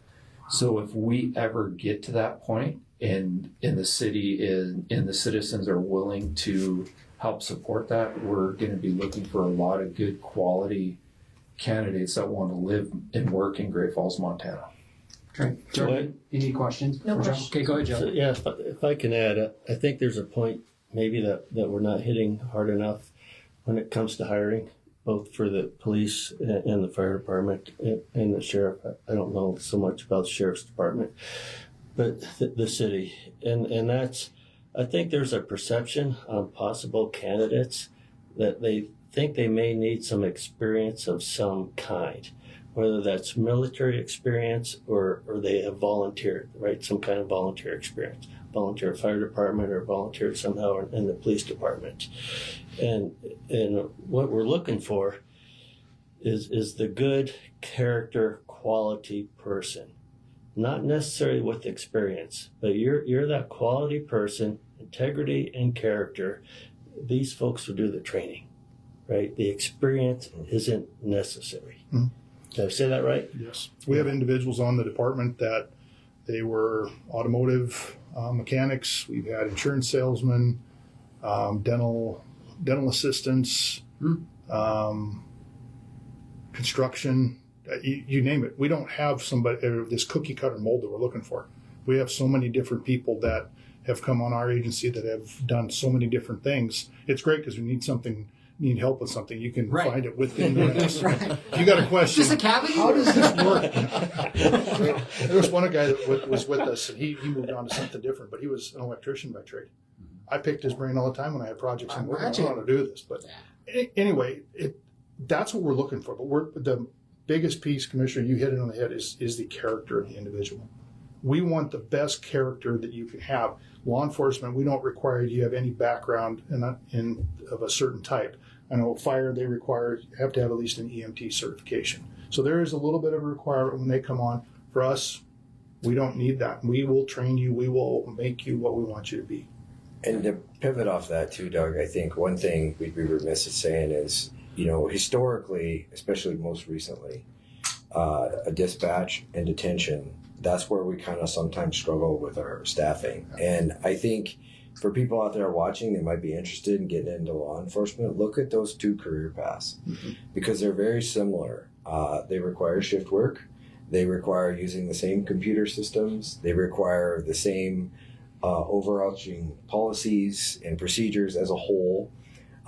So if we ever get to that point and the city and the citizens are willing to help support that, we're going to be looking for a lot of good quality candidates that want to live and work in Great Falls, Montana. Great. Jordan, any questions? No for Joe? questions. Okay, go ahead, Joe. So, yeah, if I can add, I think there's a point maybe that we're not hitting hard enough when it comes to hiring, both for the police and the fire department and the sheriff. I don't know so much about the sheriff's department, but the city. And that's, I think there's a perception on possible candidates that they think they may need some experience of some kind, whether that's military experience or they have volunteered, right? Some kind of volunteer experience, volunteer fire department or volunteered somehow in the police department. And what we're looking for is the good character quality person, not necessarily with experience, but you're that quality person, integrity and character. These folks will do the training, right? The experience isn't necessary. Mm-hmm. Did I say that right? Yes. We have individuals on the department that they were automotive mechanics. We've had insurance salesmen, dental assistants, construction, you name it. We don't have somebody, this cookie cutter mold that we're looking for. We have so many different people that have come on our agency that have done so many different things. It's great because we need something need help with something, you can Right. find it within minutes. Right. If you got a question, Just a cavity? how does this work? There was one guy that was with us, and he moved on to something different, but he was an electrician by trade. I picked his brain all the time when I had projects. And I don't know how to do this, but anyway, that's what we're looking for. But the biggest piece, Commissioner, you hit it on the head, is the character of the individual. We want the best character that you can have. Law enforcement, we don't require you have any background of a certain type. I know fire, they have to have at least an EMT certification. So there is a little bit of a requirement when they come on. For us, we don't need that. We will train you. We will make you what we want you to be. And to pivot off that too, Doug, I think one thing we'd be remiss in saying is, historically, especially most recently, a dispatch and detention, that's where we kind of sometimes struggle with our staffing. And I think for people out there watching that might be interested in getting into law enforcement, look at those two career paths because they're very similar. They require shift work. They require using the same computer systems. They require the same overarching policies and procedures as a whole.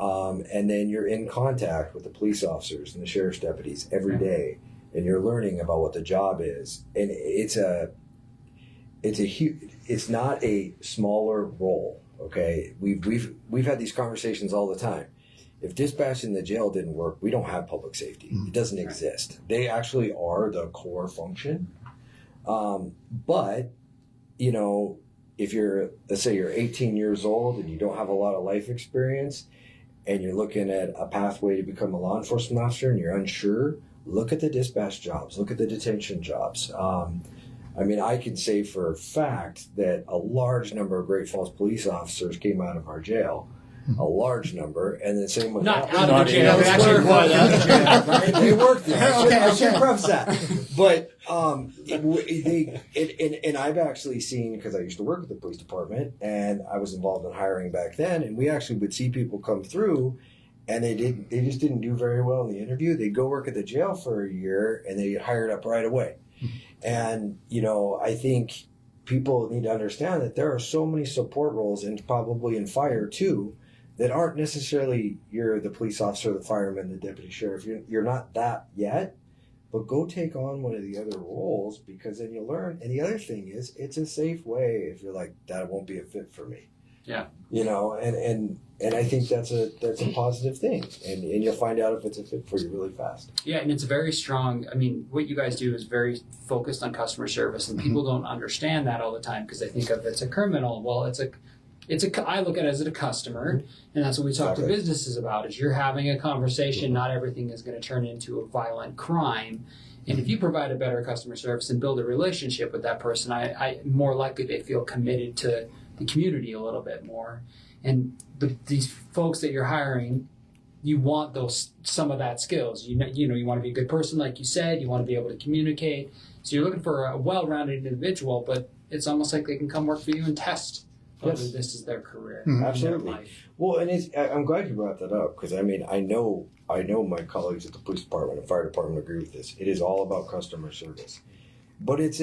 And then you're in contact with the police officers and the sheriff's deputies every day, and you're learning about what the job is. And it's not a smaller role. Okay, we've had these conversations all the time. If dispatch in the jail didn't work, we don't have public safety. It doesn't exist. They actually are the core function. But if let's say you're 18 years old and you don't have a lot of life experience and you're looking at a pathway to become a law enforcement officer and you're unsure, look at the dispatch jobs, look at the detention jobs. I can say for a fact that a large number of Great Falls police officers came out of our jail. A large number, and the same with Not out of the jail. Let's Actually, clarify that. Right? They worked there. I should preface that. But and I've actually seen, because I used to work with the police department, and I was involved in hiring back then, and we actually would see people come through, and they just didn't do very well in the interview. They'd go work at the jail for a year, and they get hired up right away. And I think people need to understand that there are so many support roles, and probably in fire too, that aren't necessarily you're the police officer, the fireman, the deputy sheriff. You're not that yet, but go take on one of the other roles because then you'll learn. And the other thing is, it's a safe way if you're like, that won't be a fit for me. Yeah. And I think that's a positive thing. And you'll find out if it's a fit for you really fast. Yeah, and it's very strong. What you guys do is very focused on customer service, and people don't understand that all the time because they think of it's a criminal. Well, I look at it as a customer, and that's what we talk to businesses about, is you're having a conversation. Not everything is going to turn into a violent crime. And if you provide a better customer service and build a relationship with that person, I more likely they feel committed to the community a little bit more. And these folks that you're hiring, you want some of that skills. You want to be a good person, like you said. You want to be able to communicate. So you're looking for a well-rounded individual, but it's almost like they can come work for you and test whether this is their career. Absolutely. Well, and I'm glad you brought that up because I know my colleagues at the police department and fire department agree with this. It is all about customer service, but it's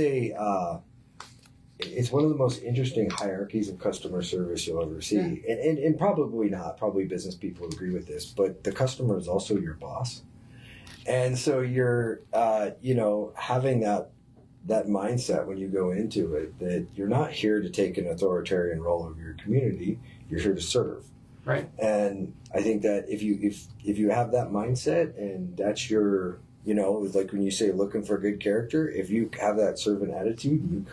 one of the most interesting hierarchies of customer service you'll ever see. And probably business people agree with this, but the customer is also your boss. And so you're, having that mindset when you go into it, that you're not here to take an authoritarian role of your community, you're here to serve. Right. And I think that if you have that mindset and that's your, like when you say looking for good character, if you have that servant attitude,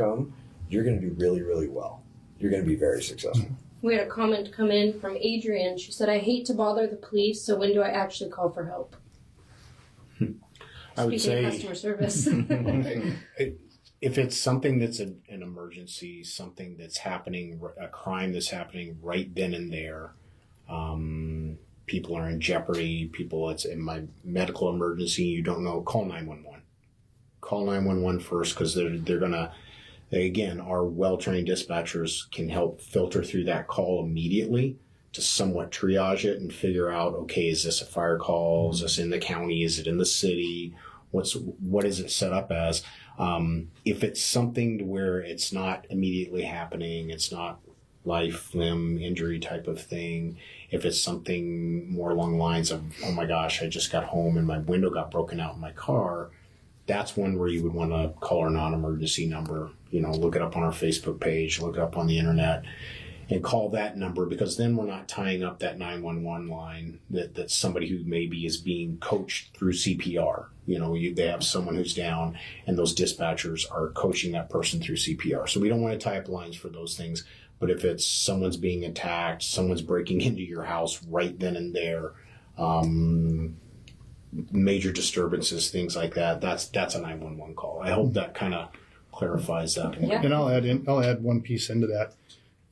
you're going to do really, really well. You're going to be very successful. We had a comment come in from Adrian. She said, I hate to bother the police, so when do I actually call for help? I would Speaking of say customer service. if it's something that's an emergency, something that's happening, a crime that's happening right then and there, people are in jeopardy, it's in my medical emergency, you don't know, call 911. Call 911 first because they're going to, again, our well-trained dispatchers can help filter through that call immediately to somewhat triage it and figure out, okay, is this a fire call? Is this in the county? Is it in the city? What is it set up as? If it's something to where it's not immediately happening, it's not life, limb, injury type of thing, If it's something more along the lines of, oh my gosh, I just got home and my window got broken out in my car, that's one where you would want to call our non-emergency number, look it up on our Facebook page, look it up on the internet, and call that number, because then we're not tying up that 911 line that's somebody who maybe is being coached through CPR. They have someone who's down, and those dispatchers are coaching that person through CPR. So we don't want to tie up lines for those things. But if it's someone's being attacked, someone's breaking into your house right then and there, major disturbances, things like that, that's a 911 call. I hope that kind of clarifies that. Yeah. And I'll add one piece into that.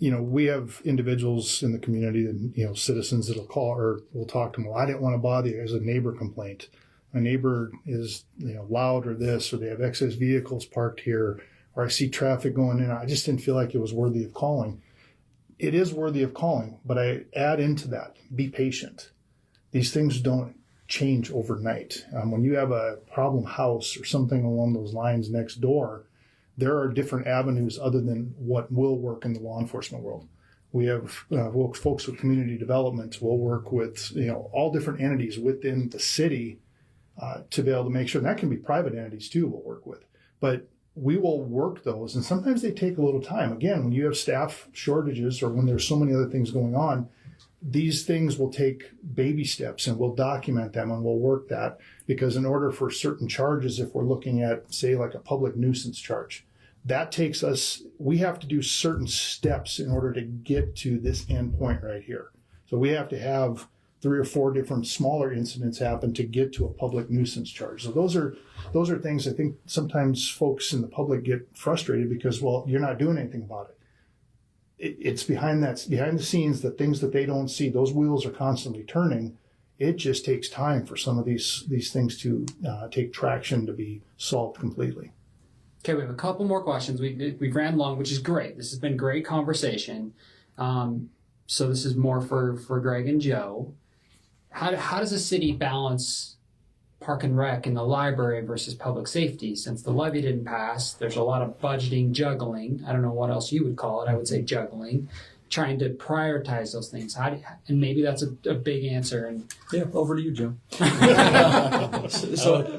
We have individuals in the community and, citizens that'll call or will talk to them. Well, I didn't want to bother you. As a neighbor complaint. My neighbor is, loud or this, or they have excess vehicles parked here, or I see traffic going in. I just didn't feel like it was worthy of calling. It is worthy of calling, but I add into that, be patient. These things don't change overnight. When you have a problem house or something along those lines next door, there are different avenues other than what will work in the law enforcement world. We have folks with community development. We'll work with all different entities within the city to be able to make sure. And that can be private entities too. We'll work with, but we will work those, and sometimes they take a little time. Again, when you have staff shortages or when there's so many other things going on, these things will take baby steps, and we'll document them and we'll work that, because in order for certain charges, if we're looking at, say, like a public nuisance charge, that takes us, we have to do certain steps in order to get to this end point right here. So we have to have 3 or 4 different smaller incidents happen to get to a public nuisance charge. So those are things I think sometimes folks in the public get frustrated because, well, you're not doing anything about it. It's behind the scenes, the things that they don't see. Those wheels are constantly turning. It just takes time for some of these things to take traction to be solved completely. Okay, we have a couple more questions. We've ran long, which is great. This has been great conversation. So this is more for Greg and Joe. How does a city balance park and rec in the library versus public safety? Since the levy didn't pass, there's a lot of budgeting juggling. I don't know what else you would call it. I would say juggling, trying to prioritize those things. And maybe that's a big answer. And Yeah, over to you, Jim. So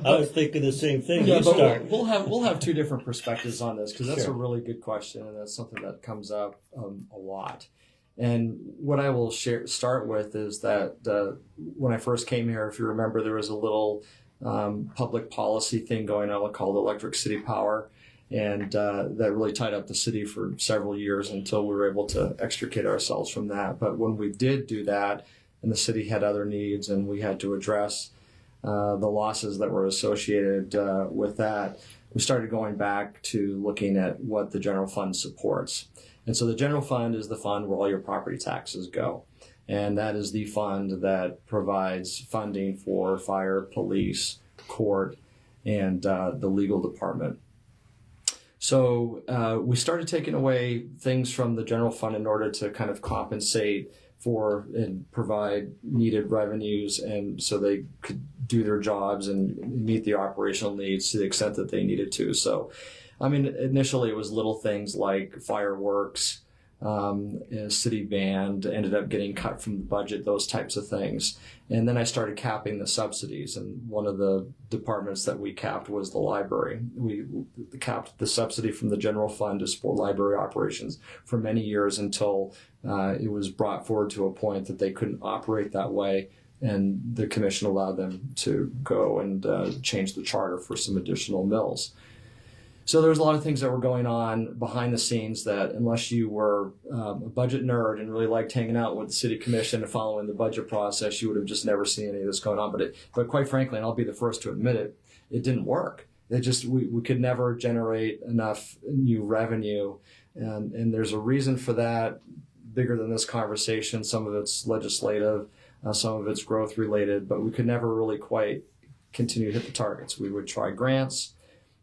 I was thinking the same thing. Yeah, You but start. we'll have 2 different perspectives on this, because that's Sure. a really good question, and that's something that comes up a lot. And what I will start with is that when I first came here, if you remember, there was a little public policy thing going on called Electric City Power, and that really tied up the city for several years until we were able to extricate ourselves from that. But when we did do that, and the city had other needs, and we had to address the losses that were associated with that, we started going back to looking at what the general fund supports. And so the general fund is the fund where all your property taxes go. And that is the fund that provides funding for fire, police, court, and the legal department. So we started taking away things from the general fund in order to kind of compensate for and provide needed revenues, and so they could do their jobs and meet the operational needs to the extent that they needed to. So, I mean, initially it was little things like fireworks, a city band ended up getting cut from the budget, those types of things. And then I started capping the subsidies, and one of the departments that we capped was the library. We capped the subsidy from the general fund to support library operations for many years until it was brought forward to a point that they couldn't operate that way, and the commission allowed them to go and change the charter for some additional mills. So there was a lot of things that were going on behind the scenes that, unless you were a budget nerd and really liked hanging out with the city commission and following the budget process, you would have just never seen any of this going on. But quite frankly, and I'll be the first to admit it, it didn't work. We could never generate enough new revenue, and there's a reason for that, bigger than this conversation. Some of it's legislative, some of it's growth related, but we could never really quite continue to hit the targets. We would try grants.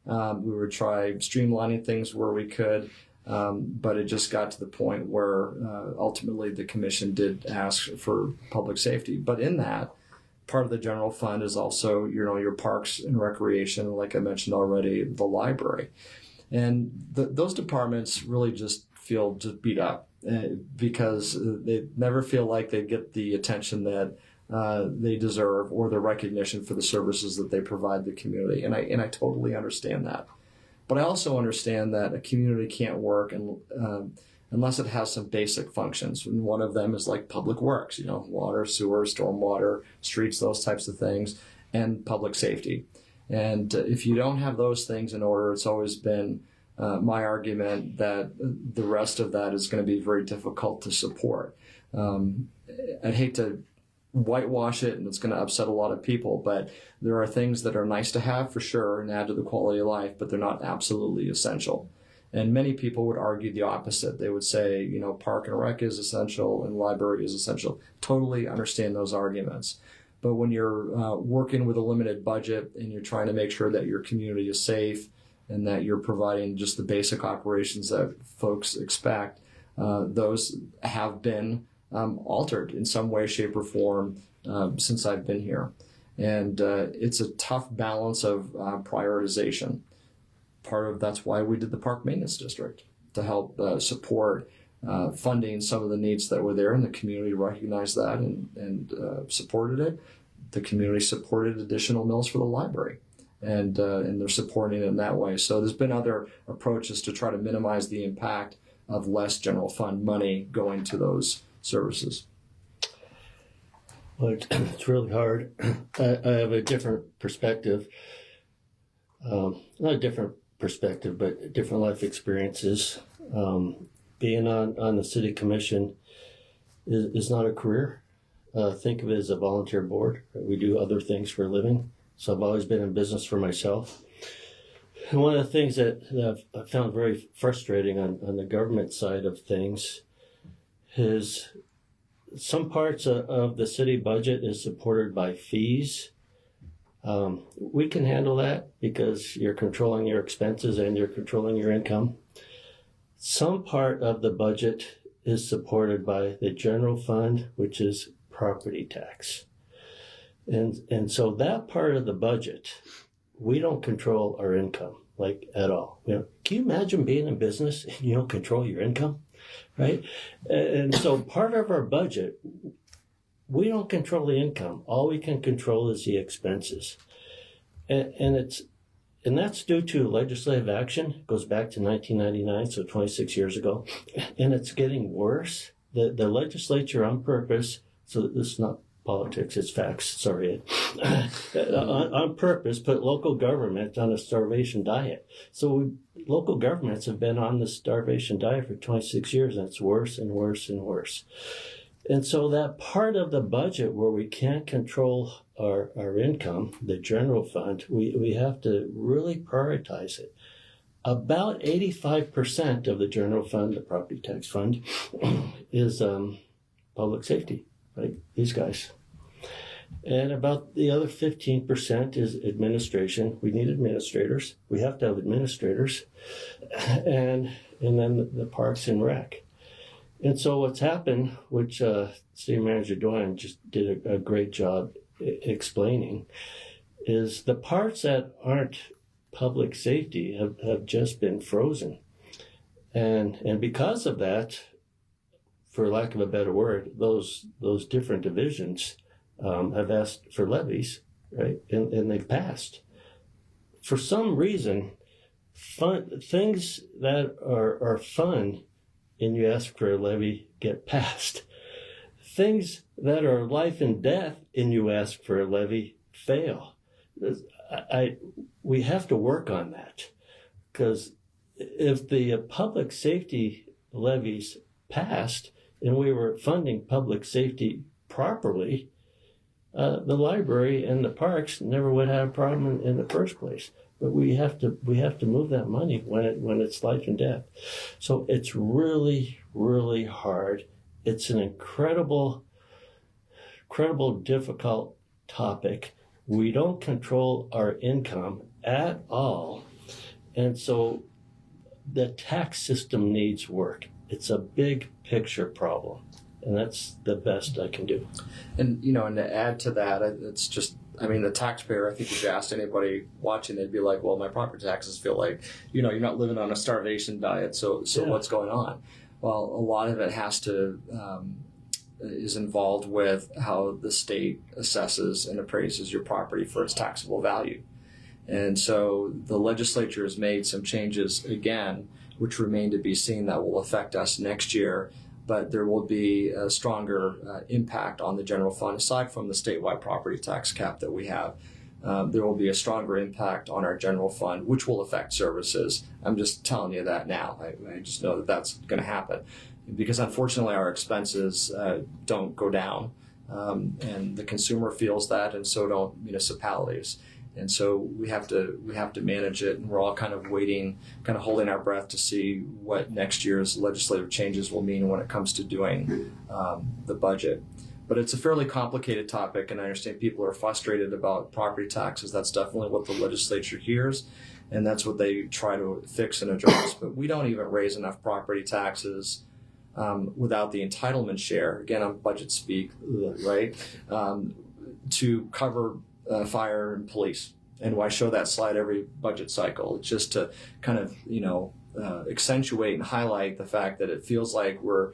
We would try streamlining things where we could, but it just got to the point where ultimately the commission did ask for public safety. But in that, part of the general fund is also, your parks and recreation, like I mentioned already, the library. And those departments really just feel just beat up. because they never feel like they get the attention that they deserve or the recognition for the services that they provide the community. And I totally understand that. But I also understand that a community can't work unless it has some basic functions. And one of them is like public works, water, sewer, stormwater, streets, those types of things, and public safety. And if you don't have those things in order, it's always been my argument that the rest of that is going to be very difficult to support. I'd hate to whitewash it, and it's going to upset a lot of people, but there are things that are nice to have for sure and add to the quality of life, but they're not absolutely essential. And many people would argue the opposite. They would say, park and rec is essential and library is essential. Totally understand those arguments. But when you're working with a limited budget and you're trying to make sure that your community is safe and that you're providing just the basic operations that folks expect, those have been altered in some way, shape, or form since I've been here. And it's a tough balance of prioritization. Part of that's why we did the Park Maintenance District, to help support funding some of the needs that were there, and the community recognized that and supported it. The community supported additional mills for the library, and they're supporting it in that way. So there's been other approaches to try to minimize the impact of less general fund money going to those services. Well, it's really hard. I have a different perspective. Not a different perspective, but different life experiences. Being on the city commission is not a career. Think of it as a volunteer board. We do other things for a living. So I've always been in business for myself. And one of the things that I've found very frustrating on the government side of things is some parts of the city budget is supported by fees. We can handle that because you're controlling your expenses and you're controlling your income. Some part of the budget is supported by the general fund, which is property tax. And so that part of the budget, we don't control our income, like, at all. Can you imagine being in business and you don't control your income, right? And so part of our budget, we don't control the income. All we can control is the expenses. And that's due to legislative action. It goes back to 1999, so 26 years ago. And it's getting worse. The legislature, on purpose, so this is not politics, it's facts, sorry, on purpose, put local government on a starvation diet. So local governments have been on the starvation diet for 26 years, and it's worse and worse and worse. And so that part of the budget where we can't control our income, the general fund, we have to really prioritize it. About 85% of the general fund, the property tax fund, is public safety, right? These guys. And about the other 15% is administration. We need administrators. We have to have administrators. And then the parks and rec. And so what's happened, which City Manager Doyen just did a great job explaining, is the parts that aren't public safety have just been frozen. And because of that, for lack of a better word, those different divisions have asked for levies, right? And they've passed. For some reason, things that are fun and you ask for a levy get passed. Things that are life and death and you ask for a levy fail. We have to work on that, because if the public safety levies passed and we were funding public safety properly, the library and the parks never would have a problem in the first place. But we have to move that money when it's life and death. So it's really, really hard. It's an incredible difficult topic. We don't control our income at all. And so the tax system needs work. It's a big picture problem. And that's the best I can do. And, and to add to that, it's just, the taxpayer, I think if you asked anybody watching, they'd be like, well, my property taxes feel like, you're not living on a starvation diet, so yeah. What's going on? Well, a lot of it has to is involved with how the state assesses and appraises your property for its taxable value. And so the legislature has made some changes again, which remain to be seen, that will affect us next year. But there will be a stronger impact on the general fund, aside from the statewide property tax cap that we have. There will be a stronger impact on our general fund, which will affect services. I'm just telling you that now. I just know that that's going to happen, because unfortunately our expenses don't go down, and the consumer feels that, and so don't municipalities. And so we have to manage it, and we're all kind of waiting, kind of holding our breath to see what next year's legislative changes will mean when it comes to doing the budget. But it's a fairly complicated topic, and I understand people are frustrated about property taxes. That's definitely what the legislature hears, and that's what they try to fix and address. But we don't even raise enough property taxes without the entitlement share. Again, I'm budget speak, right? To cover fire and police. And why show that slide every budget cycle? It's just to kind of, accentuate and highlight the fact that it feels like we're,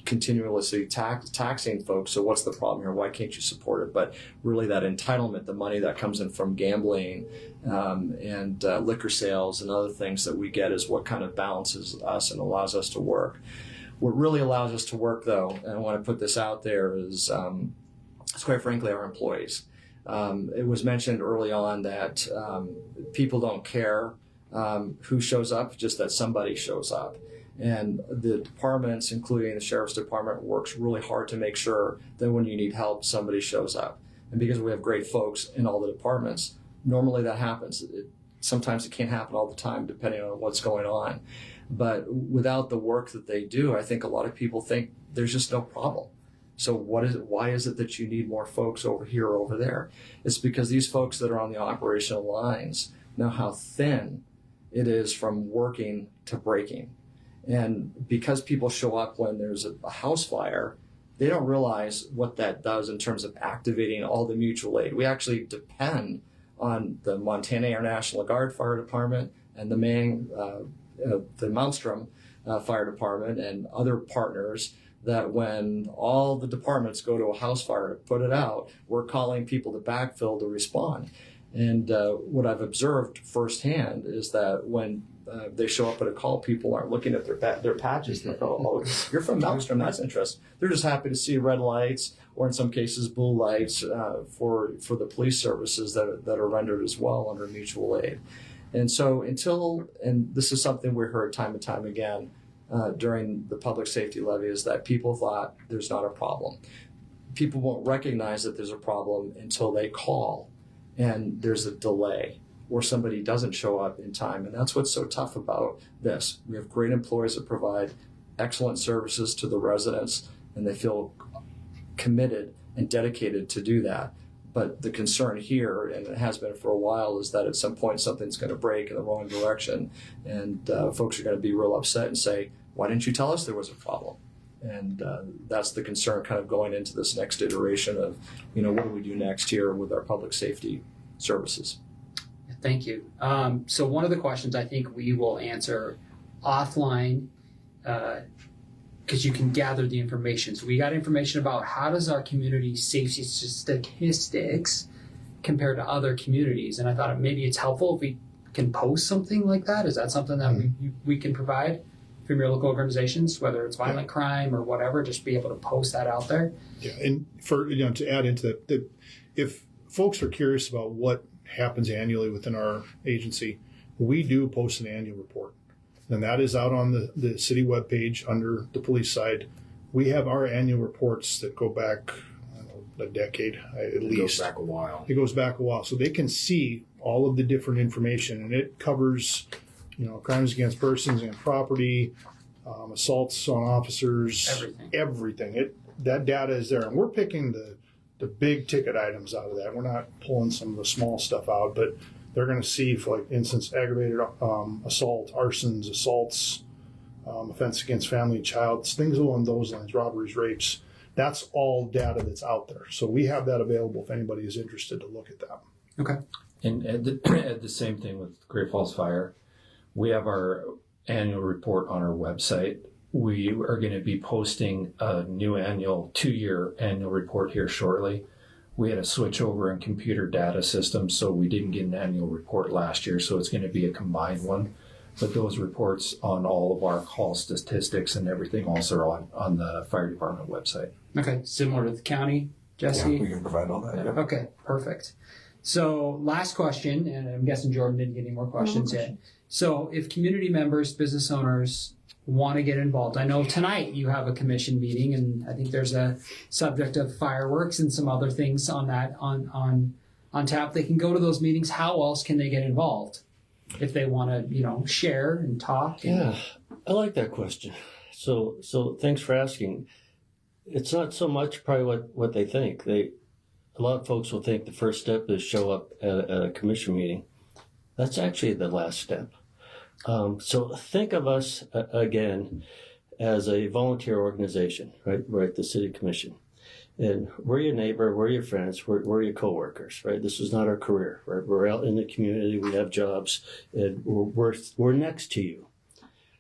continuously taxing folks. So what's the problem here? Why can't you support it? But really that entitlement, the money that comes in from gambling and liquor sales and other things that we get, is what kind of balances us and allows us to work. What really allows us to work, though, and I want to put this out there, is quite frankly our employees. It was mentioned early on that people don't care who shows up, just that somebody shows up. And the departments, including the Sheriff's Department, works really hard to make sure that when you need help, somebody shows up. And because we have great folks in all the departments, normally that happens. Sometimes it can't happen all the time, depending on what's going on. But without the work that they do, I think a lot of people think there's just no problem. So why is it that you need more folks over here or over there? It's because these folks that are on the operational lines know how thin it is from working to breaking. And because people show up when there's a house fire, they don't realize what that does in terms of activating all the mutual aid. We actually depend on the Montana Air National Guard Fire Department and the Malmstrom Fire Department and other partners, that when all the departments go to a house fire to put it out, we're calling people to backfill to respond. And what I've observed firsthand is that when they show up at a call, people aren't looking at their patches and they go, "Oh, you're from Malmstrom, that's interesting." They're just happy to see red lights, or in some cases blue lights, for the police services that are rendered as well under mutual aid. And so and this is something we heard time and time again during the public safety levy, is that people thought there's not a problem. People won't recognize that there's a problem until they call and there's a delay, or somebody doesn't show up in time. And that's what's so tough about this. We have great employees that provide excellent services to the residents, and they feel committed and dedicated to do that. But the concern here, and it has been for a while, is that at some point something's going to break in the wrong direction, and folks are going to be real upset and say, "Why didn't you tell us there was a problem?" And that's the concern kind of going into this next iteration of, what do we do next year with our public safety services? Thank you. So one of the questions I think we will answer offline, because you can gather the information. So we got information about how does our community safety statistics compare to other communities, and I thought maybe it's helpful if we can post something like that. Is that something that we can provide from your local organizations, whether it's violent crime or whatever, just be able to post that out there? Yeah, and for to add into that, if folks are curious about what happens annually within our agency, we do post an annual report, and that is out on the city webpage under the police side. We have our annual reports that go back a decade at least. It goes back a while. It goes back a while, so they can see all of the different information, and it covers crimes against persons and property, assaults on officers, everything. That data is there, and we're picking the big ticket items out of that. We're not pulling some of the small stuff out, but they're going to see, for like instance, aggravated assault, arsons, assaults, offense against family and child, things along those lines, robberies, rapes. That's all data that's out there. So we have that available if anybody is interested to look at that. Okay. And the same thing with Great Falls Fire. We have our annual report on our website, we are going to be posting a new 2-year annual report here shortly. We had a switch over in computer data systems, so we didn't get an annual report last year, so it's going to be a combined one. But those reports on all of our call statistics and everything also are on the fire department website. Okay, similar to the county, Jesse? Yeah, we can provide all that. Yeah. Okay, perfect. So last question, and I'm guessing Jordan didn't get any more questions yet. So if community members, business owners want to get involved, I know tonight you have a commission meeting, and I think there's a subject of fireworks and some other things on that on tap. They can go to those meetings. How else can they get involved if they want to, share and talk? Yeah, I like that question. So thanks for asking. It's not so much probably what they think. A lot of folks will think the first step is show up at a commission meeting. That's actually the last step. So think of us again as a volunteer organization, right? We're at the city commission, and we're your neighbor, we're your friends, we're your coworkers, right? This is not our career, right? We're out in the community, we have jobs, and we're next to you.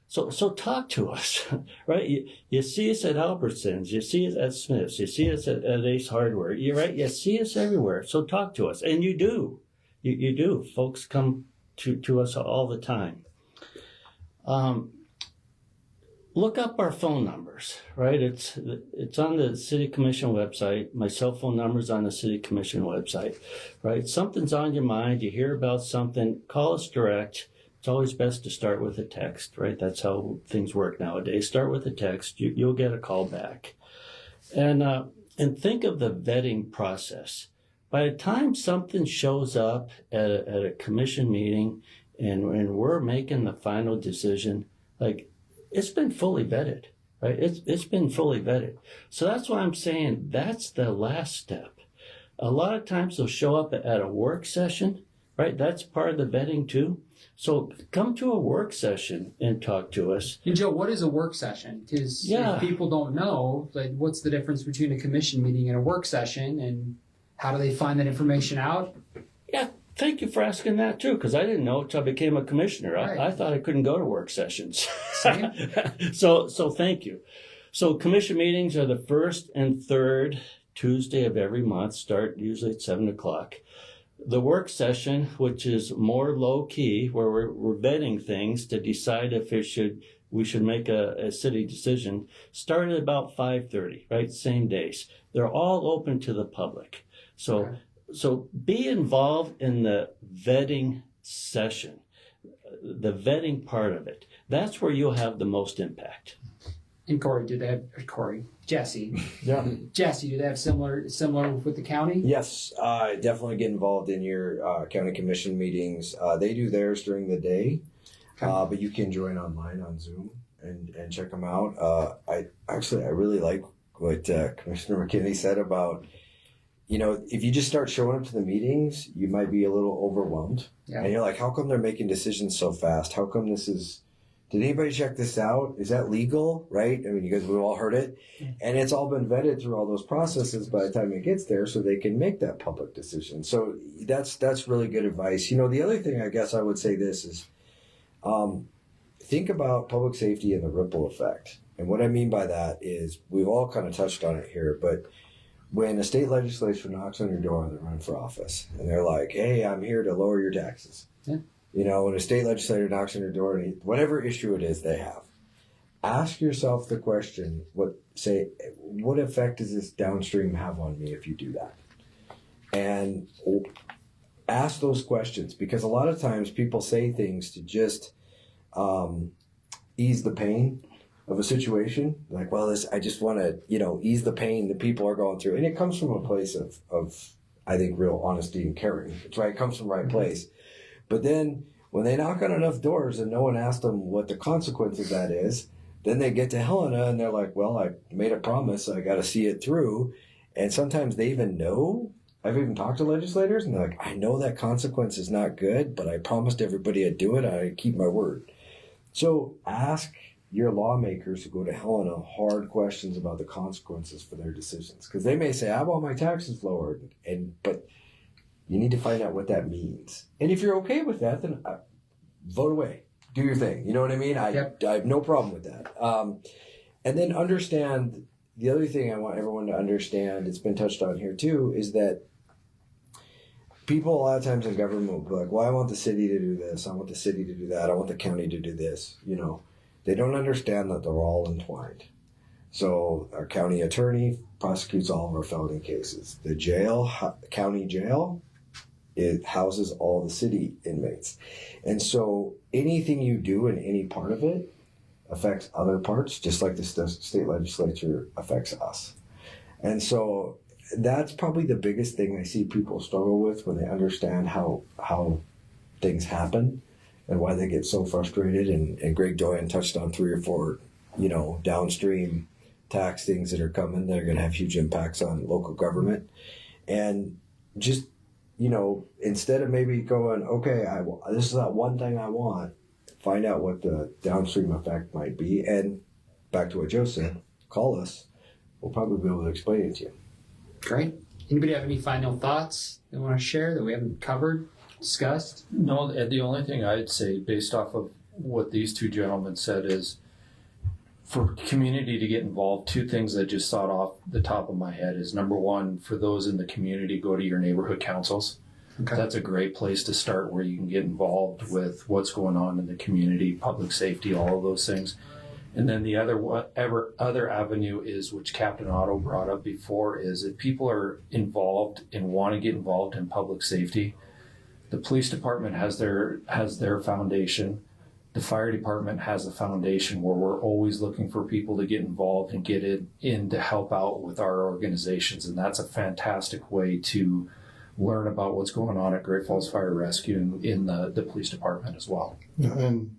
So talk to us, right? You see us at Albertsons, you see us at Smith's, you see us at Ace Hardware, right? You see us everywhere. So talk to us, and you do, you do. Folks come to us all the time. Look up our phone numbers, right? It's on the city commission website. My cell phone number's on the city commission website, right? Something's on your mind. You hear about something, call us direct. It's always best to start with a text, right? That's how things work nowadays. Start with a text. You'll get a call back. And think of the vetting process. By the time something shows up at a commission meeting and we're making the final decision, like, it's been fully vetted, right? It's been fully vetted. So that's why I'm saying that's the last step. A lot of times they'll show up at a work session, right? That's part of the vetting too. So come to a work session and talk to us. And Joe, what is a work session? Because if people don't know, like, what's the difference between a commission meeting and a work session, and how do they find that information out? Yeah, thank you for asking that too, because I didn't know until I became a commissioner. Right. I thought I couldn't go to work sessions. Same. So thank you. So commission meetings are the first and third Tuesday of every month, start usually at 7:00. The work session, which is more low key, where we're vetting things to decide if we should make a city decision, started about 5:30, right? Same days. They're all open to the public. So be involved in the vetting session, the vetting part of it. That's where you'll have the most impact. And Jesse. Yeah. Jesse, do they have similar with the county? Yes, definitely get involved in your county commission meetings. They do theirs during the day, but you can join online on Zoom and check them out. I really like what Commissioner McKinney said about, if you just start showing up to the meetings, you might be a little overwhelmed. Yeah. And you're like, how come they're making decisions so fast? How come did anybody check this out? Is that legal? Right? I mean, we've all heard it. And it's all been vetted through all those processes by the time it gets there, so they can make that public decision. So that's really good advice. The other thing I guess I would say this is, think about public safety and the ripple effect. And what I mean by that is, we've all kind of touched on it here, but when a state legislature knocks on your door and they're running for office, and they're like, hey, I'm here to lower your taxes. Yeah. When a state legislator knocks on your door, and whatever issue it is they have, ask yourself the question, what effect does this downstream have on me if you do that? And ask those questions, because a lot of times people say things to just ease the pain of a situation. Like, well, I just want to, ease the pain that people are going through. And it comes from a place of I think, real honesty and caring. It's right. It comes from the right place. But then when they knock on enough doors and no one asks them what the consequence of that is, then they get to Helena and they're like, well, I made a promise. I got to see it through. And sometimes they even know. I've even talked to legislators and they're like, I know that consequence is not good, but I promised everybody I'd do it. I keep my word. So ask your lawmakers who go to Helena hard questions about the consequences for their decisions. Because they may say, I want my taxes lowered. But you need to find out what that means. And if you're okay with that, then vote away. do your thing. You know what I mean? I have no problem with that. And then understand the other thing I want everyone to understand, it's been touched on here too, is that people a lot of times in government will be like, well, I want the city to do this. I want the city to do that. I want the county to do this. You know, they don't understand that they're all entwined. So our county attorney prosecutes all of our felony cases. The jail, county jail, it houses all the city inmates. And so anything you do in any part of it affects other parts, just like the state legislature affects us. And so that's probably the biggest thing I see people struggle with when they understand how things happen and why they get so frustrated. And Greg Doyen touched on 3 or 4, downstream tax things that are coming that are going to have huge impacts on local government. And just, instead of maybe going, okay, this is that one thing I want, find out what the downstream effect might be. And back to what Joe said, call us. We'll probably be able to explain it to you. Great. Anybody have any final thoughts they want to share that we haven't covered, discussed? No, the only thing I'd say based off of what these 2 gentlemen said is for community to get involved, 2 things I just thought off the top of my head is, number 1, for those in the community, go to your neighborhood councils. Okay. That's a great place to start where you can get involved with what's going on in the community, public safety, all of those things. And then the other avenue is, which Captain Otto brought up before, is if people are involved and want to get involved in public safety, the police department has their foundation. The fire department has a foundation where we're always looking for people to get involved and get in to help out with our organizations. And that's a fantastic way to learn about what's going on at Great Falls Fire Rescue in the police department as well. And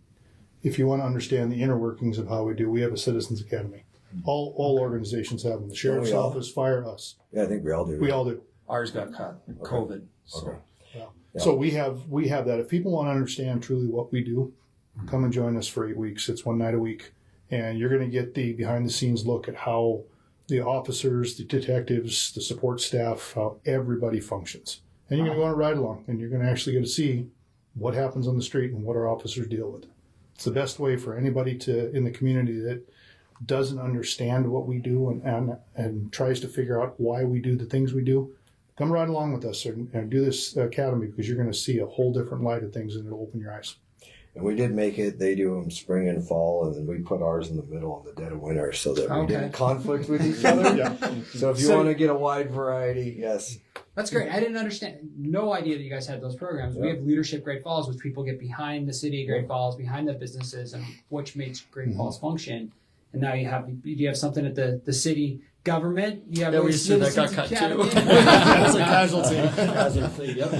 if you want to understand the inner workings of how we do, we have a Citizens Academy. All organizations have them. The Sheriff's Office, fire, us. Yeah, I think we all do. We all do. Ours got cut, COVID. So. Okay. Yeah. So we have that. If people want to understand truly what we do, come and join us for 8 weeks. It's one night a week. And you're going to get the behind-the-scenes look at how the officers, the detectives, the support staff, how everybody functions. And you're going to go on a ride-along, and you're going to actually get to see what happens on the street and what our officers deal with. It's the best way for anybody in the community that doesn't understand what we do and tries to figure out why we do the things we do. Come ride along with us and do this academy, because you're going to see a whole different light of things, and it'll open your eyes. And we did make it. They do them spring and fall, and then we put ours in the middle in the dead of winter so that we didn't conflict with each other. Yeah. So if you want to get a wide variety, yes. That's great. I didn't understand. No idea that you guys had those programs. Yeah. We have Leadership Great Falls, which people get behind the city of Great Falls, behind the businesses, and which makes Great Falls function. And now you have something at the city government. You have we said that got cut too. That's a casualty. Yep.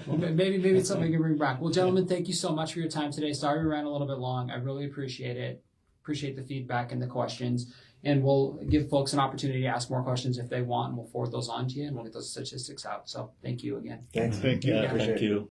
Well, maybe it's something we can bring back. Well, gentlemen, thank you so much for your time today. Sorry we ran a little bit long. I really appreciate it. Appreciate the feedback and the questions. And we'll give folks an opportunity to ask more questions if they want, and we'll forward those on to you, and we'll get those statistics out. So thank you again. Thanks. Thank you. Yeah, thank you.